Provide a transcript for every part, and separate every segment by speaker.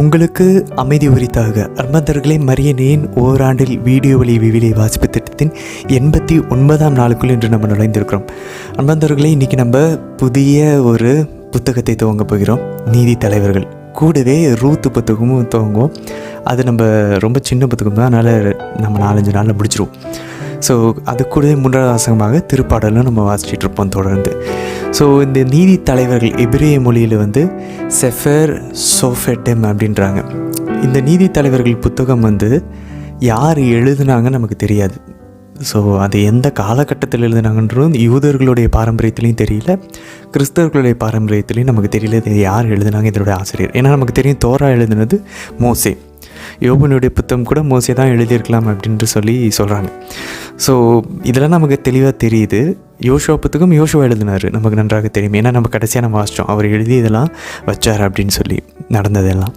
Speaker 1: உங்களுக்கு அமைதி உரித்தாக அன்பர்களே, மரியனேன் ஓராண்டில் வீடியோ வழி விவிலிய வாசிப்பு திட்டத்தின் 89ஆம் நாளுக்குள் இன்று நம்ம நுழைந்திருக்கிறோம். அன்பர்களே, இன்றைக்கி நம்ம புதிய ஒரு புத்தகத்தை துவங்க போகிறோம். நீதி தலைவர்கள் கூடவே ரூத்து புத்தகமும் துவங்குவோம். அது நம்ம ரொம்ப சின்ன புத்தகம் தான், அதனால் நம்ம 4-5 நாளில் முடிச்சிருவோம். ஸோ அது கூடவே 3வது வாசகமாக திருப்பாடலும் நம்ம வாசிச்சுட்டு இருப்போம் தொடர்ந்து. ஸோ இந்த நீதி தலைவர்கள் எபிரேய மொழியில் செஃபர் சோஃபெட்டம் அப்படின்றாங்க. இந்த நீதி தலைவர்கள் புத்தகம் யார் எழுதுனாங்கன்னு நமக்கு தெரியாது. ஸோ அது எந்த காலகட்டத்தில் எழுதுனாங்கன்றதும் யூதர்களுடைய பாரம்பரியத்துலேயும் தெரியல, கிறிஸ்தவர்களுடைய பாரம்பரியத்துலேயும் நமக்கு தெரியல இது யார் எழுதுனாங்க இதனுடைய ஆசிரியர். ஏன்னா நமக்கு தெரியும் தோரா எழுதுனது மோசே, யோபனுடைய புத்தகம் கூட மோசே தான் எழுதியிருக்கலாம் அப்படின்ட்டு சொல்கிறாங்க. ஸோ இதெல்லாம் நமக்கு தெளிவாக தெரியுது. யோசுவா புத்தகம் யோசுவா எழுதினார், நமக்கு நன்றாக தெரியும். ஏன்னா நம்ம கடைசியாக நம்ம வாசித்தோம் அவர் எழுதி இதெல்லாம் வச்சார் அப்படின்னு சொல்லி நடந்ததெல்லாம்.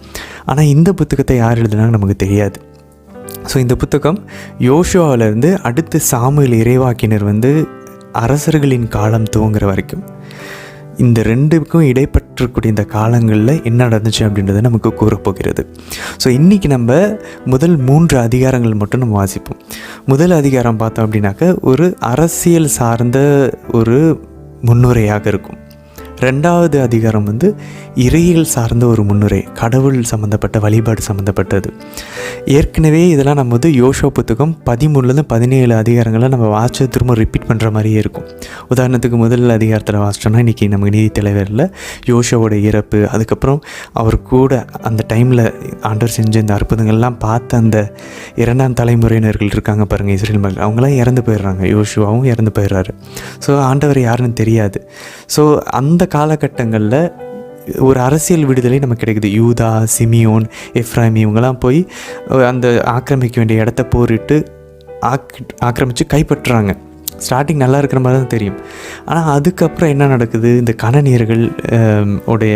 Speaker 1: ஆனால் இந்த புத்தகத்தை யார் எழுதுனாங்க நமக்கு தெரியாது. ஸோ இந்த புத்தகம் யோசுவாவிலேருந்து அடுத்து சாமுவேல் இறைவாக்கினர் அரசர்களின் காலம் துவங்குற வரைக்கும் இந்த ரெண்டுக்கும் இடைப்பற்றக்கூடிய இந்த காலங்களில் என்ன நடந்துச்சு அப்படின்றத நமக்கு கூறப்போகிறது. ஸோ இன்றைக்கி நம்ம முதல் 3 அதிகாரங்கள் மட்டும் நம்ம வாசிப்போம். முதல் அதிகாரம் பார்த்தோம் அப்படின்னாக்க ஒரு அரசியல் சார்ந்த ஒரு முன்னுரையாக இருக்கும். 2வது அதிகாரம் இறையியல் சார்ந்த ஒரு முன்னுரை, கடவுள் சம்மந்தப்பட்ட வழிபாடு சம்மந்தப்பட்டது. ஏற்கனவே இதெல்லாம் நம்ம யோசுவா புத்தகம் 13-17 அதிகாரங்களை நம்ம வாசித்து திரும்ப ரிப்பீட் பண்ணுற மாதிரியே இருக்கும். உதாரணத்துக்கு முதல் அதிகாரத்தில் வாசித்தோம்னா இன்றைக்கி நமக்கு நீதி தலைவரில் யோசுவாவோட இறப்பு, அதுக்கப்புறம் அவர் கூட அந்த டைமில் ஆண்டவர் செஞ்ச இந்த அற்புதங்கள்லாம் பார்த்த அந்த 2ஆம் தலைமுறையினர்கள் இருக்காங்க பாருங்கள், இஸ்ரேல் மக்கள், அவங்களாம் இறந்து போயிடுறாங்க. யோசுவாவும் இறந்து போயிடுறாரு. ஸோ ஆண்டவர் யாருன்னு தெரியாது. ஸோ அந்த காலகட்டங்களில் ஒரு அரசியல் விடுதலை நமக்கு கிடைக்குது. யூதா, சிமியோன், எஃப்ராயிம் இவங்கெல்லாம் போய் அந்த ஆக்கிரமிக்க வேண்டிய இடத்த போரிட்டு ஆக்கிரமித்து கைப்பற்றுறாங்க. ஸ்டார்டிங் நல்லா இருக்கிற மாதிரி தான் தெரியும். ஆனால் அதுக்கப்புறம் என்ன நடக்குது, இந்த கனனியர்கள் உடைய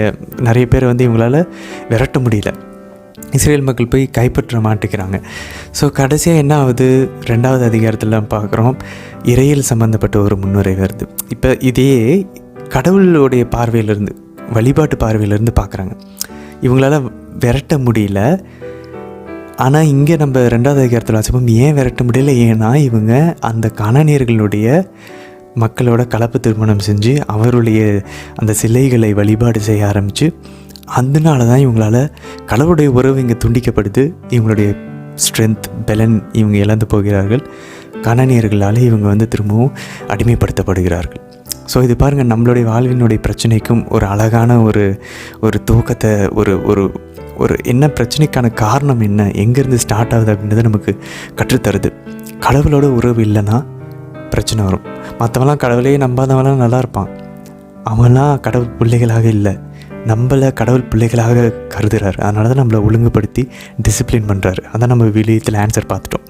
Speaker 1: நிறைய பேர் இவங்களால் விரட்ட முடியல, இஸ்ரேல் மக்கள் போய் கைப்பற்ற மாட்டேங்கிறாங்க. ஸோ கடைசியாக என்ன ஆகுது, 2வது அதிகாரத்தில் பார்க்குறோம் இறையியல் சம்மந்தப்பட்ட ஒரு முன்னுரை வருது. இப்போ இதே கடவுளுடைய பார்வையிலேருந்து, வழிபாட்டு பார்வையிலேருந்து பார்க்குறாங்க. இவங்களால விரட்ட முடியல. ஆனால் இங்கே நம்ம 2வது அதிகாரத்தில் வாசிப்போம் ஏன் விரட்ட முடியல, ஏன்னா இவங்க அந்த கனனியர்களுடைய மக்களோட கலப்பு திருமணம் செஞ்சு அவருடைய அந்த சிலைகளை வழிபாடு செய்ய ஆரம்பித்து, அதனால தான் இவங்களால் கடவுளுடைய உறவு இங்கே துண்டிக்கப்படுது. இவங்களுடைய ஸ்ட்ரென்த், பெலன் இவங்க இழந்து போகிறார்கள். கனனியர்களால் இவங்க திரும்பவும் அடிமைப்படுத்தப்படுகிறார்கள். ஸோ இது பாருங்கள், நம்மளுடைய வாழ்வினுடைய பிரச்சனைக்கும் ஒரு அழகான ஒரு துவக்கத்தை, ஒரு என்ன பிரச்சனைக்கான காரணம் என்ன, எங்கேருந்து ஸ்டார்ட் ஆகுது அப்படின்றத நமக்கு கற்றுத்தருது. கடவுளோட உறவு இல்லைன்னா பிரச்சனை வரும். மற்றவங்களாம் கடவுளையே நம்பாதவங்களாம் நல்லா இருப்பான், அவங்களாம் கடவுள் பிள்ளைகளாக இல்லை, நம்மளை கடவுள் பிள்ளைகளாக கருதுகிறார். அதனால தான் நம்மளை ஒழுங்குபடுத்தி டிசிப்ளின் பண்ணுறாரு. அதான் நம்ம விலியத்தில் ஆன்சர் பார்த்துட்டோம்.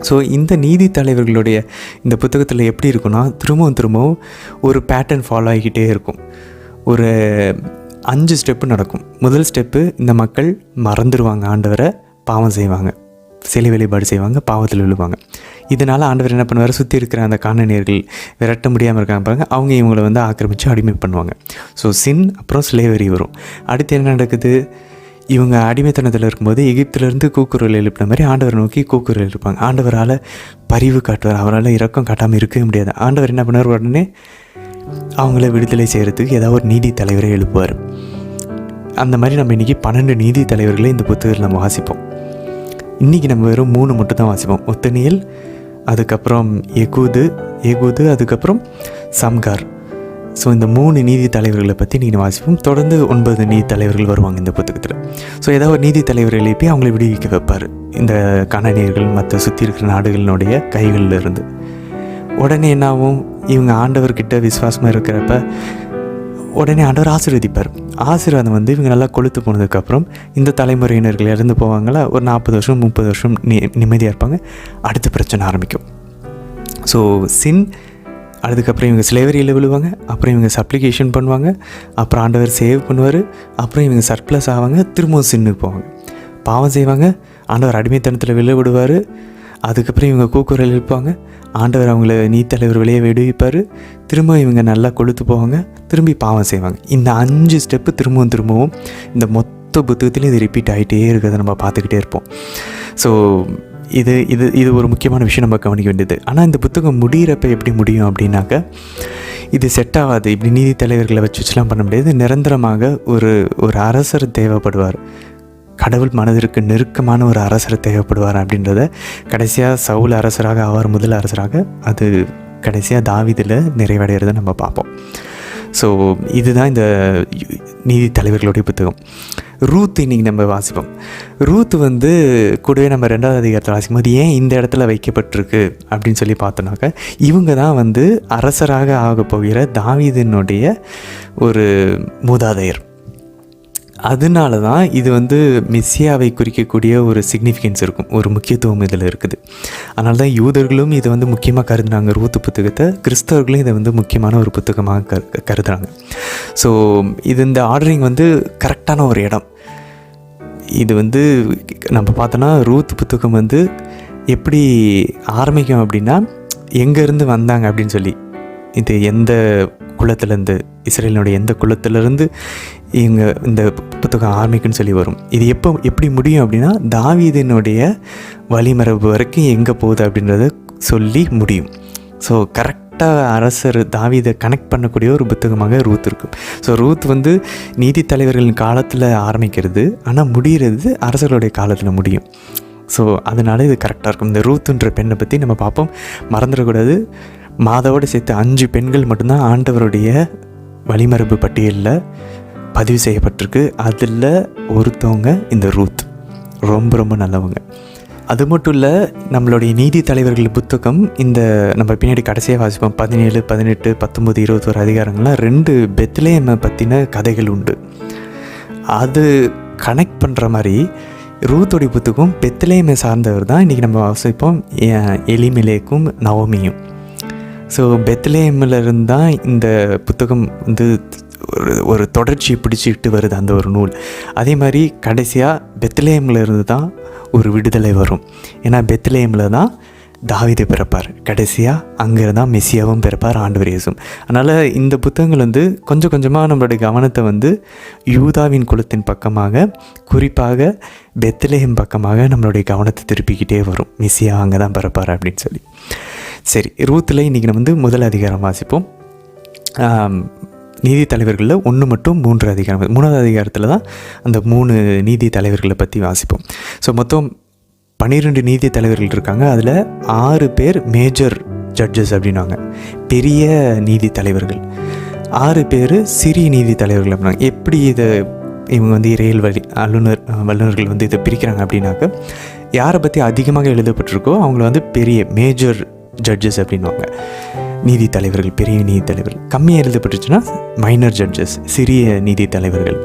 Speaker 1: ஸோ இந்த நீதி தலைவர்களுடைய இந்த புத்தகத்தில் எப்படி இருக்குன்னா, திரும்பவும் ஒரு பேட்டர்ன் ஃபாலோ ஆகிக்கிட்டே இருக்கும். ஒரு 5 ஸ்டெப்பு நடக்கும். முதல் ஸ்டெப்பு, இந்த மக்கள் மறந்துடுவாங்க ஆண்டவரை, பாவம் செய்வாங்க, சிலை வழிபாடு செய்வாங்க, பாவத்தில் விழுவாங்க. இதனால் ஆண்டவர் என்ன பண்ணுவார், சுற்றி இருக்கிற அந்த காணனியர்கள் விரட்ட முடியாமல் இருக்காங்க பாருங்கள், அவங்க இவங்களை ஆக்கிரமித்து அடிமை பண்ணுவாங்க. ஸோ சின், அப்புறம் ஸ்லேவரி வரும். அடுத்து என்ன நடக்குது, இவங்க அடிமைத்தனத்தில் இருக்கும்போது எகிப்திலேருந்து கூக்குரல் எழுப்பின மாதிரி ஆண்டவர் நோக்கி கூக்குரல் எழுப்பாங்க. ஆண்டவரால் பரிவு காட்டுவார், அவரால் இரக்கம் காட்டாமல் இருக்கவே முடியாது. ஆண்டவர் என்ன பண்ணுவார், உடனே அவங்கள விடுதலை செய்கிறதுக்கு ஏதாவது ஒரு நீதி தலைவரை எழுப்புவார். அந்த மாதிரி நம்ம இன்றைக்கி 12 நீதி தலைவர்களை இந்த புத்தகத்தில் நம்ம வாசிப்போம். இன்றைக்கி நம்ம வெறும் 3 மட்டும் தான் வாசிப்போம். ஒத்தனியல், அதுக்கப்புறம் ஏகூது, அதுக்கப்புறம் சம்கார். ஸோ இந்த 3 நீதி தலைவர்களை பற்றி நீங்கள் வாசிப்போம். தொடர்ந்து 9 நீதி தலைவர்கள் வருவாங்க இந்த புத்தகத்தில். ஸோ ஏதாவது ஒரு நீதி தலைவரை எழுப்பி அவங்கள விடுவிக்க வைப்பார் இந்த கனனியர்கள் மற்ற சுற்றி இருக்கிற நாடுகளினுடைய கைகளில் இருந்து. உடனே என்னாகும், இவங்க ஆண்டவர்கிட்ட விசுவாசமாக இருக்கிறப்ப உடனே ஆண்டவர் ஆசீர்வதிப்பார். ஆசீர்வாதம் இவங்க நல்லா கொளுத்து போனதுக்கப்புறம் இந்த தலைமுறையினர்கள் இறந்து போவாங்களா, ஒரு 40 வருஷம் 30 வருஷம் நிம்மதியாக இருப்பாங்க. அடுத்த பிரச்சனை ஆரம்பிக்கும். ஸோ சின், அதுக்கப்புறம் இவங்க ஸ்லேவரியில் விழுவாங்க, அப்புறம் இவங்க சப்ளிகேஷன் பண்ணுவாங்க, அப்புறம் ஆண்டவர் சேவ் பண்ணுவார், அப்புறம் இவங்க சர்ப்ளஸ் ஆவாங்க, திரும்பவும் சின்னுக்கு போவாங்க, பாவம் செய்வாங்க, ஆண்டவர் அடிமைத்தனத்தில் விடுவார். அதுக்கப்புறம் இவங்க கூக்குரல் எழுப்பாங்க, ஆண்டவர் அவங்கள நீத்தலைவர் வெளியே விடுவிப்பார். திரும்ப இவங்க நல்லா கொளுத்து போவாங்க, திரும்பி பாவம் செய்வாங்க. இந்த 5 ஸ்டெப்பு திரும்பவும் இந்த மொத்த மொத்த புத்தகத்துலேயும் இது ரிப்பீட் ஆகிட்டே இருக்கிறத நம்ம பார்த்துக்கிட்டே இருப்போம். ஸோ இது இது இது ஒரு முக்கியமான விஷயம் நம்ம கவனிக்க வேண்டியது. ஆனால் இந்த புத்தகம் முடிகிறப்ப எப்படி முடியும் அப்படின்னாக்க, இது செட் ஆகாது, இப்படி நீதி தலைவர்களை வச்சுலாம் பண்ண முடியாது. நிரந்தரமாக ஒரு அரசர் தேவைப்படுவார், கடவுள் மனதிற்கு நெருக்கமான ஒரு அரசர் தேவைப்படுவார் அப்படின்றத கடைசியாக சவுல் அரசராக ஆவார், முதல் அரசராக. அது கடைசியாக தாவீதில் நிறைவடைகிறத நம்ம பார்ப்போம். ஸோ இதுதான் இந்த நீதி தலைவர்களுடைய புத்தகம். ரூத் இன்றைக்கி நம்ம வாசிப்போம். ரூத் கூடவே நம்ம 2வது அதிகாரத்தில் வாசிக்கும் போது ஏன் இந்த இடத்துல வைக்கப்பட்டிருக்கு அப்படின்னு சொல்லி பார்த்தோன்னாக்க, இவங்க தான் அரசராக ஆக போகிற தாவீதினுடைய ஒரு மூதாதையர். அதனால தான் இது மெஸ்ஸியாவை குறிக்கக்கூடிய ஒரு சிக்னிஃபிகன்ஸ் இருக்கும், ஒரு முக்கியத்துவம் இதில் இருக்குது. அதனால தான் யூதர்களும் இதை முக்கியமாக கருதுனாங்க ரூத்து புத்தகத்தை, கிறிஸ்தவர்களும் இதை முக்கியமான ஒரு புத்தகமாக கருதுகிறாங்க. ஸோ இது இந்த ஆர்டரிங் கரெக்டான ஒரு இடம். இது நம்ம பார்த்தோன்னா ரூத் புத்தகம் எப்படி ஆரம்பிக்கும் அப்படின்னா, எங்கேருந்து வந்தாங்க அப்படின்னு சொல்லி, இது எந்த குலத்திலேருந்து, இஸ்ரேலினுடைய எந்த குலத்திலேருந்து இந்த புத்தகம் ஆரம்பிக்குன்னு சொல்லி வரும். இது எப்படி முடியும் அப்படின்னா, தாவீதினுடைய வழிமரபு வரைக்கும் எங்கே போகுது அப்படின்றத சொல்லி முடியும். ஸோ கரெக்டாக அரசர் தாவீதை கனெக்ட் பண்ணக்கூடிய ஒரு புத்தகமாக ரூத் இருக்கும். ஸோ ரூத் நீதி தலைவர்களின் காலத்தில் ஆரம்பிக்கிறது, ஆனால் முடிகிறது அரசர்களுடைய காலத்தில் முடியும். ஸோ அதனால் இது கரெக்டாக இருக்கும். இந்த ரூத்துன்ற பெண்ணை பற்றி நம்ம பார்ப்போம், மறந்துடக்கூடாது. மாதாவோடு சேர்த்து 5 பெண்கள் மட்டும்தான் ஆண்டவருடைய வழிமரபு பட்டியலில் பதிவு செய்யப்பட்டிருக்கு. அதில் ஒருத்தவங்க இந்த ரூத், ரொம்ப ரொம்ப நல்லவங்க. அது மட்டும் இல்லை, நம்மளுடைய நீதி தலைவர்கள் புத்தகம் இந்த நம்ம பின்னாடி கடைசியாக வாசிப்போம் 17, 18, 19, 21 அதிகாரங்கள்லாம் 2 பெத்லேமை பற்றின கதைகள் உண்டு. அது கனெக்ட் பண்ணுற மாதிரி ரூத்தோடைய புத்தகம் பெத்லேமை சார்ந்தவர் தான் இன்றைக்கி நம்ம வாசிப்போம், எலிமெலேக்கும் நவோமியும். ஸோ பெத்லேமில் இருந்தால் இந்த புத்தகம் ஒரு தொடர்ச்சியை பிடிச்சிக்கிட்டு வருது, அந்த ஒரு நூல். அதே மாதிரி கடைசியாக பெத்லேமில் இருந்து தான் ஒரு விடுதலை வரும். ஏன்னா பெத்லேமில் தான் தாவீது பிறப்பார், கடைசியாக அங்கே தான் மெஸ்ஸியாவும் பிறப்பார், ஆண்டவர் இயேசுவும். அதனால் இந்த புத்தகங்கள் கொஞ்சம் கொஞ்சமாக நம்மளுடைய கவனத்தை யூதாவின் குலத்தின் பக்கமாக, குறிப்பாக பெத்லேம் பக்கமாக நம்மளுடைய கவனத்தை திருப்பிக்கிட்டே வரும். மெஸ்ஸியா அங்கே தான் பிறப்பார் அப்படின்னு சொல்லி. சரி, ரூத்தில் இன்றைக்கி நம்ம முதல் அதிகாரம் வாசிப்போம். நீதி தலைவர்களில் 1 மட்டும் 3 அதிகாரம், 3வது அதிகாரத்தில் தான் அந்த 3 நீதி தலைவர்களை பற்றி வாசிப்போம். ஸோ மொத்தம் 12 நீதி தலைவர்கள் இருக்காங்க. அதில் 6 பேர் மேஜர் ஜட்ஜஸ் அப்படின்னாங்க, பெரிய நீதி தலைவர்கள். 6 பேர் சிறிய நீதி தலைவர்கள் அப்படின்னாங்க. எப்படி இதை இவங்க இறையல் வல்லுநர்கள் இதை பிரிக்கிறாங்க அப்படின்னாக்க, யாரை பற்றி அதிகமாக எழுதப்பட்டிருக்கோ அவங்கள பெரிய மேஜர் ஜட்ஜஸ் அப்படின்வாங்க, நீதி தலைவர்கள், பெரிய நீதி தலைவர்கள். கம்மியாக எழுதப்பட்டுச்சுன்னா மைனர் ஜட்ஜஸ், சிறிய நீதி தலைவர்கள்.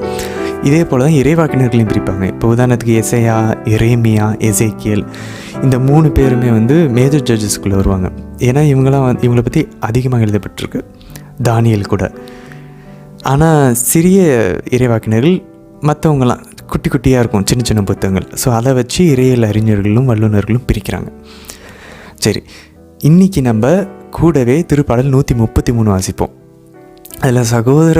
Speaker 1: இதே போல் தான் இறைவாக்கினர்களையும் பிரிப்பாங்க. இப்போ உதாரணத்துக்கு எசையா, எரேமியா, எசேக்கியேல், இந்த 3 பேருமே மேஜர் ஜட்ஜஸ்குள்ளே வருவாங்க. ஏன்னா இவங்களை பற்றி அதிகமாக எழுதப்பட்டிருக்கு, தானியேல் கூட. ஆனால் சிறிய இறைவாக்கினர்கள் மற்றவங்களாம் குட்டி குட்டியாக இருக்கும், சின்ன சின்ன புத்தகங்கள். ஸோ அதை வச்சு இறையியல் அறிஞர்களும் வல்லுநர்களும் பிரிக்கிறாங்க. சரி, இன்றைக்கி நம்ம கூடவே திருப்பாடல் 133 வாசிப்போம். அதில் சகோதர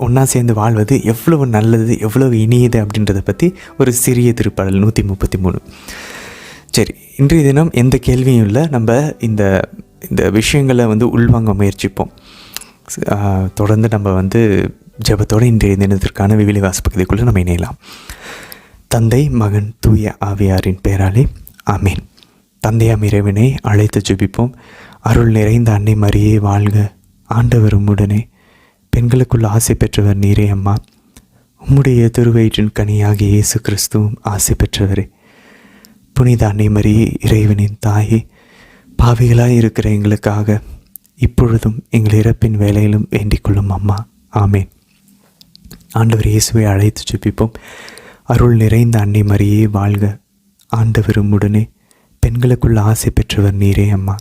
Speaker 1: ஒன்றா சேர்ந்து வாழ்வது எவ்வளவு நல்லது, எவ்வளவு இனியது அப்படின்றத பற்றி ஒரு சிறிய திருப்பாடல் 133. சரி, இன்றைய தினம் எந்த கேள்வியும் இல்லை, நம்ம இந்த இந்த விஷயங்களை உள்வாங்க முயற்சிப்போம். தொடர்ந்து நம்ம ஜெபத்தோடு இன்றைய தினத்திற்கான விவிலி வாசிப்பகுதிக்குள்ளே நம்ம இணையலாம். தந்தை, மகன், தூய ஆவியாரின் பெயராலே ஆமேன். தந்தையாம் இறைவனை அழைத்து ஜெபிப்போம். அருள் நிறைந்த அன்னை மரியே வாழ்க, ஆண்டவர் உம்முடனே, பெண்களுக்குள் ஆசை பெற்றவர் நீரே அம்மா. உம்முடைய திருவயிற்றின் கனியாகிய இயேசு கிறிஸ்துவும் ஆசை பெற்றவரே. புனித அன்னை மரியே, இறைவனின் தாயே, பாவிகளாய் இருக்கிற எங்களுக்காக இப்பொழுதும் எங்கள் இறப்பின் வேலையிலும் வேண்டிக் கொள்ளும் அம்மா. ஆமேன். ஆண்டவர் இயேசுவை அழைத்து ஜெபிப்போம். அருள் நிறைந்த அன்னை மரியே வாழ்க, ஆண்டவர் உம்முடனே, பெண்களுக்குள் ஆசை பெற்றவர் நீரே அம்மா.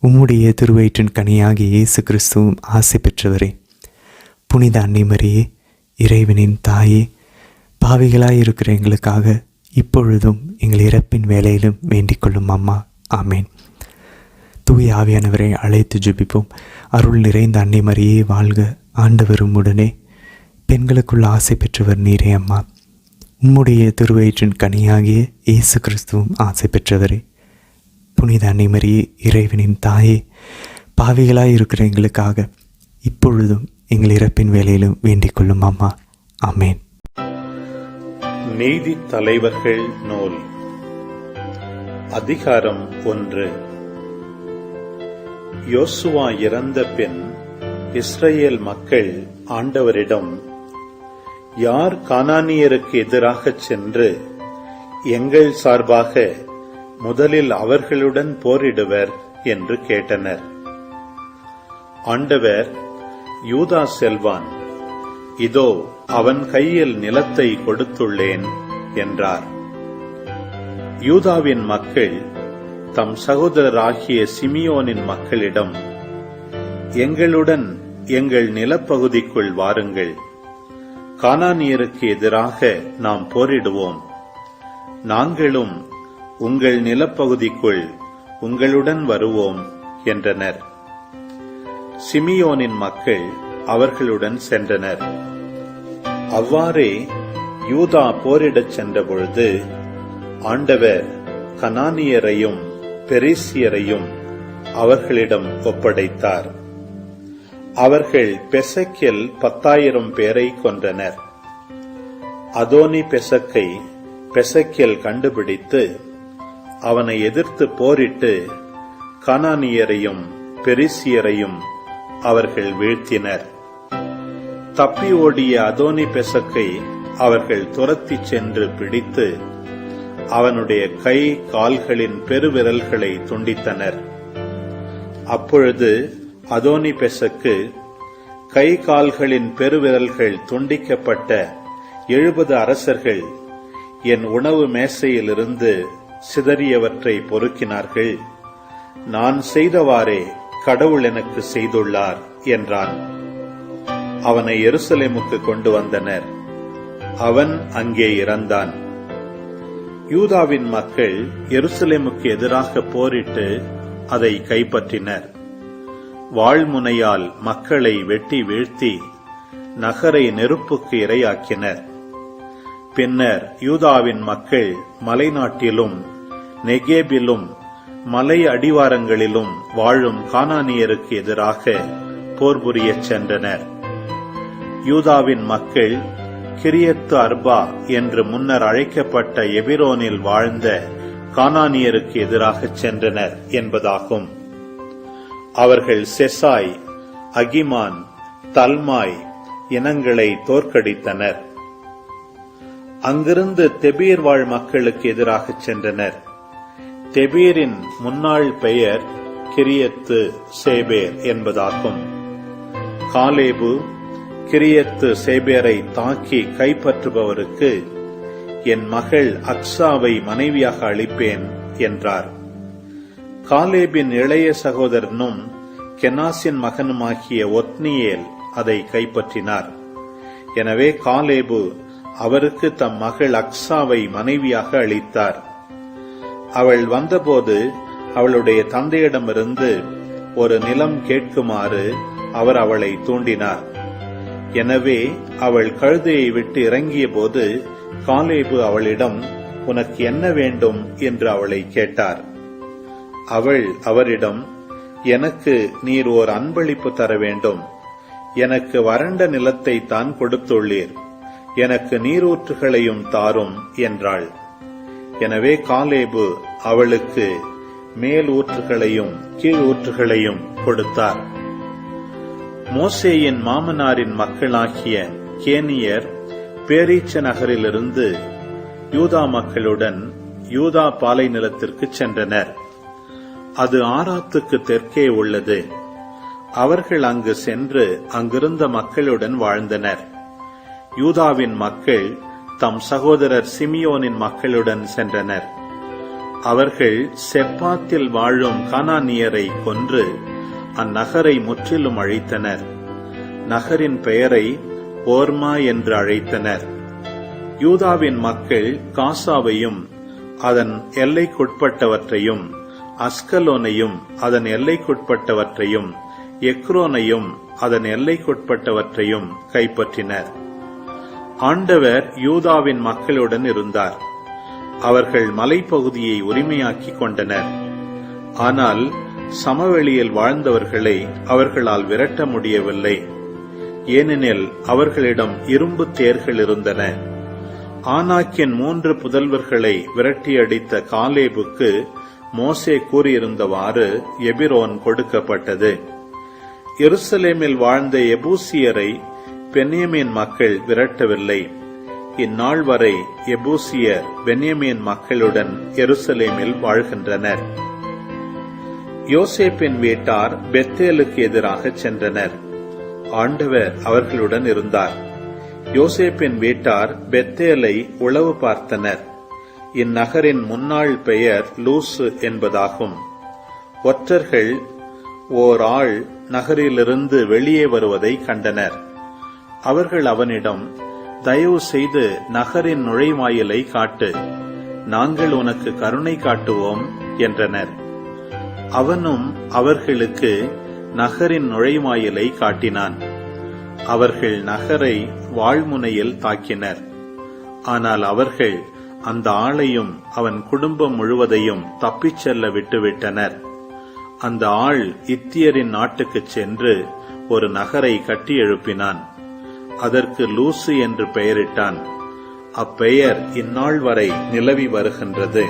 Speaker 1: உம்முடைய திருவயிற்றின் கனியாகிய இயேசு கிறிஸ்துவும் ஆசை பெற்றவரே. புனித அன்னை மரியே, இறைவனின் தாயே, பாவிகளாய் இருக்கிற எங்களுக்காக இப்பொழுதும் எங்கள் இறப்பின் வேலையிலும் வேண்டிக் கொள்ளும் அம்மா. ஆமேன். தூய ஆவியானவரை அழைத்து ஜெபிப்போம். அருள் நிறைந்த அன்னை மரியே வாழ்க, ஆண்டவர் உம்முடனே, பெண்களுக்குள் ஆசை பெற்றவர் நீரே அம்மா. உம்முடைய திருவயிற்றின் கனியாகிய இயேசு கிறிஸ்துவும் ஆசை பெற்றவரே. புனித அன்னை மரியே, இறைவனின் தாயே, பாவிகளாய் இருக்கிற எங்களுக்காக இப்பொழுதும் எங்கள் இறப்பின் வேலையிலும் வேண்டிக் கொள்ளும் அம்மா. ஆமேன்.
Speaker 2: நீதி தலைவர்கள் நூல் அதிகாரம் 1. யோசுவா இறந்த பின் இஸ்ரவேல் மக்கள் ஆண்டவரிடம், யார் கானானியருக்கு எதிராகச் சென்று எங்கள் சார்பாக முதலில் அவர்களுடன் போரிடுவர் என்று கேட்டனர். ஆண்டவர், யூதா செல்வான், இதோ அவன் கையில் நிலத்தை கொடுத்துள்ளேன் என்றார். யூதாவின் மக்கள் தம் சகோதரராகிய சிமியோனின் மக்களிடம், எங்களுடன் எங்கள் நிலப்பகுதிக்குள் வாருங்கள், கானானியருக்கு எதிராக நாம் போரிடுவோம், நாங்களும் உங்கள் நிலப்பகுதிக்குள் உங்களுடன் வருவோம் என்றனர். சிமியோனின் மக்கள் அவர்களுடன் சென்றனர். அவ்வாறே யூதா போரிடச் சென்றபொழுது ஆண்டவர் கனானியரையும் பெரிசியரையும் அவர்களிடம் ஒப்படைத்தார். அவர்கள் பெசக்கில் 10,000 பேரை கொன்றனர். அதோனி பெசக்கை பெசக்கில் கண்டுபிடித்து அவனை எதிர்த்து போரிட்டு கனானியரையும் பெரிசியரையும் அவர்கள் வீழ்த்தினர். தப்பி ஓடிய அதோனி பெசக்கை அவர்கள் துரத்திச் சென்று பிடித்து அவனுடைய கை கால்களின் பெருவிரல்களை துண்டித்தனர். அப்பொழுது அதோனி பெசக்கு, கை கால்களின் பெருவிரல்கள் துண்டிக்கப்பட்ட 70 அரசர்கள் என் உணவு மேசையிலிருந்து சிதறியவற்றை பொறுக்கினார்கள், நான் செய்தவாறே கடவுள் எனக்கு செய்துள்ளார் என்றான். அவனை எருசலேமுக்கு கொண்டு வந்தனர். அவன் அங்கே இறந்தான். யூதாவின் மக்கள் எருசலேமுக்கு எதிராக போரிட்டு அதை கைப்பற்றினர். வாள்முனையால் மக்களை வெட்டி வீழ்த்தி நகரை நெருப்புக்கு இரையாக்கினர். பின்னர் யூதாவின் மக்கள் மலைநாட்டிலும் நெகேபிலும் மலை அடிவாரங்களிலும் வாழும் கானானியருக்கு எதிராக போர் புரியச் சென்றனர். யூதாவின் மக்கள் கிரியத்து அர்பா என்று முன்னர் அழைக்கப்பட்ட எபிரோனில் வாழ்ந்த கானானியருக்கு எதிராக சென்றனர் என்பதாகும். அவர்கள் செசாய், அகிமான், தல்மாய் இனங்களை தோற்கடித்தனர். அங்கிருந்து தெபீர் வாழ் மக்களுக்கு எதிராக சென்றனர். தெபீரின் முன்னாள் பெயர் கிரியத்து சேபேர் என்பதாகும். காலேபு கிரியத்து சேபேரை தாக்கி கைப்பற்றுபவருக்கு என் மகள் அக்சாவை மனைவியாக அளிப்பேன் என்றார். காலேபின் இளைய சகோதரனும் கெனாசின் மகனுமாகிய ஒத்னியேல் அதை கைப்பற்றினார். எனவே காலேபு அவருக்கு தம் மகள் அக்சாவை மனைவியாக அளித்தார். அவள் வந்தபோது அவளுடைய தந்தையிடமிருந்து ஒரு நிலம் கேட்குமாறு அவர் அவளை தூண்டினார். எனவே அவள் கழுதையை விட்டு இறங்கிய போது காலேபு அவளிடம், உனக்கு என்ன வேண்டும் என்று அவளை கேட்டார். அவள் அவரிடம், எனக்கு நீர் ஓர் அன்பளிப்பு தர வேண்டும், எனக்கு வறண்ட நிலத்தை தான் கொடுத்துள்ளீர், எனக்கு நீரூற்றுகளையும் தாரும் என்றாள். எனவே காலேபு அவளுக்கு மேல் ஊற்றுகளையும் கீழ் ஊற்றுகளையும் கொடுத்தார். மோசேயின் மாமனாரின் மக்களாகிய கேனியர் பேரீச்ச நகரிலிருந்து யூதா மக்களுடன் யூதா பாலை நிலத்திற்கு சென்றனர். அது ஆராத்துக்கு தெற்கே உள்ளது. அவர்கள் அங்கு சென்று அங்கிருந்த மக்களுடன் வாழ்ந்தனர். யூதாவின் மக்கள் தம் சகோதரர் சிமியோனின் மக்களுடன் சென்றனர். அவர்கள் செப்பாத்தில் வாழும் கானானியரை கொன்று அந்நகரை முற்றிலும் அழித்தனர். நகரின் பெயரை ஓர்மா என்று அழைத்தனர். யூதாவின் மக்கள் காசாவையும் அதன் எல்லைக்குட்பட்டவற்றையும், அஸ்கலோனையும் அதன் எல்லைக்குட்பட்டவற்றையும், எக்ரோனையும் அதன் எல்லைக்குட்பட்டவற்றையும் கைப்பற்றினர். ஆண்டவர் யூதாவின் மக்களுடன் இருந்தார். அவர்கள் மலைப்பகுதியை உரிமையாக்கிக் கொண்டனர். ஆனால் சமவெளியில் வாழ்ந்தவர்களை அவர்களால் விரட்ட முடியவில்லை. ஏனெனில் அவர்களிடம் இரும்பு தேர்கள் இருந்தன. ஆனாக்கின் 3 புதல்வர்களை விரட்டியடித்த காலேபுக்கு மோசே கூறியிருந்தவாறு எபிரோன் கொடுக்கப்பட்டது. எருசலேமில் வாழ்ந்த எபூசியரை பென்யமீன் மக்கள் விரட்டவில்லை. இந்நாள் வரை எபூசியர் பென்யமீன் மக்களுடன் எருசலேமில் வாழ்கின்றனர். யோசேப்பின் வீட்டார் பெத்தேலுக்கு எதிராக சென்றனர். ஆண்டவர் அவர்களுடன் இருந்தார். யோசேப்பின் வீட்டார் பெத்தேலை உளவு பார்த்தனர். இந்நகரின் முன்னாள் பெயர் லூசு என்பதாகும். ஒற்றர்கள் ஓர் ஆள் நகரிலிருந்து வெளியே வருவதை கண்டனர். அவர்கள் அவனிடம், தயவு செய்து நகரின் நுழைவாயிலை காட்டு, நாங்கள் உனக்கு கருணை காட்டுவோம் என்றனர். அவனும் அவர்களுக்கு நகரின் நுழைவாயிலை காட்டினான். அவர்கள் நகரை வாள்முனையில் தாக்கினர். ஆனால் அவர்கள் அந்த ஆளையும் அவன் குடும்பம் முழுவதையும் தப்பிச் செல்ல விட்டுவிட்டனர். அந்த ஆள் இத்தியரின் நாட்டுக்குச் சென்று ஒரு நகரை கட்டி எழுப்பினான். அதற்கு லூசு என்று பெயரிட்டான். அப்பெயர் இந்நாள் வரை நிலவி வருகின்றது.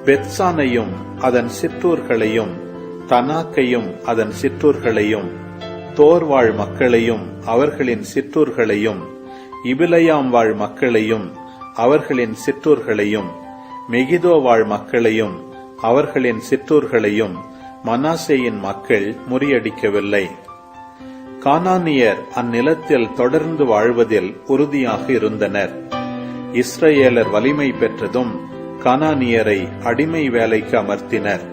Speaker 2: பெத்சானையும் அதன் சிற்றூர்களையும், தனாக்கையும் அதன் சிற்றூர்களையும், தோர்வாழ் மக்களையும் அவர்களின் சிற்றூர்களையும், இபிலயாம் வாழ் மக்களையும் அவர்களின் சிற்றூர்களையும், மெகிதோ வாழ் மக்களையும் அவர்களின் சிற்றூர்களையும் மனாசேயின் மக்கள் முறியடிக்கவில்லை. கானானியர் அந்நிலத்தில் தொடர்ந்து வாழ்வதில் உறுதியாக இருந்தனர். இஸ்ரவேலர் வலிமை பெற்றதும் கானானியரை அடிமை வேலைக்கு அமர்த்தினர்.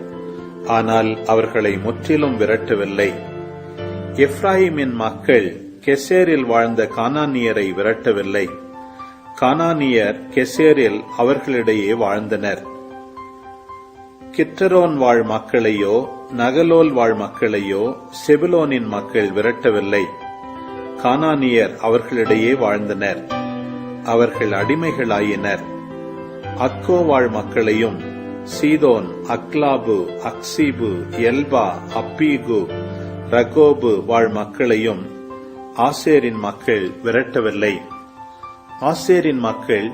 Speaker 2: ஆனால் அவர்களை முற்றிலும் விரட்டவில்லை. எப்ராயிமின் மக்கள் கெசேரில் வாழ்ந்த கானானியரை விரட்டவில்லை. கானானியர் கெசேரில் அவர்களிடையே வாழ்ந்தனர். கிற்றரோன் வாழ் மக்களையோ நகலோல் வாழ் மக்களையோ செபுலோனின் மக்கள் விரட்டவில்லை. கானானியர் அவர்களிடையே வாழ்ந்தனர். அவர்கள் அடிமைகளாயினர். அக்கோ வாழ் மக்களையும், சீதோன், அக்லாபு, அக்சீபு, எல்பா, அப்பீகு, ரகோபு வாழ் மக்களையும் ஆசேரின் மக்கள் விரட்டவில்லை. ஆசேரின் மக்கள்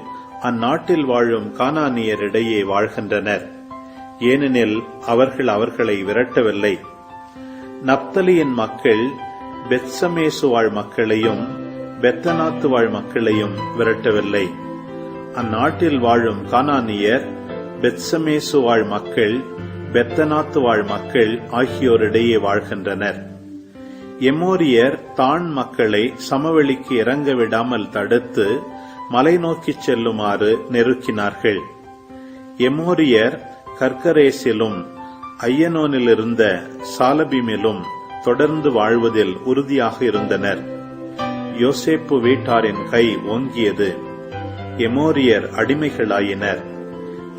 Speaker 2: அந்நாட்டில் வாழும் கானானியரிடையே வாழ்கின்றனர். ஏனெனில் அவர்கள் அவர்களை விரட்டவில்லை. நப்தலியின் மக்கள் பெத்சமேசு வாழ் மக்களையும் பெத்தனாத்து வாழ் மக்களையும் விரட்டவில்லை. அந்நாட்டில் வாழும் கானானியர் பெத்சமேசு வாழ் மக்கள், பெத்தனாத்து வாழ் மக்கள் ஆகியோரிடையே வாழ்கின்றனர். எமோரியர் தான் மக்களை சமவெளிக்கு இறங்க விடாமல் தடுத்து மலை நோக்கிச் செல்லுமாறு நெருக்கினார்கள். எமோரியர் கர்கரேசிலும் ஐயனோனிலிருந்த சாலபீமிலும் தொடர்ந்து வாழ்வதில் உறுதியாக இருந்தனர். யோசேப்பு வீட்டாரின் கை ஓங்கியது. எமோரியர் அடிமைகளாயினர்.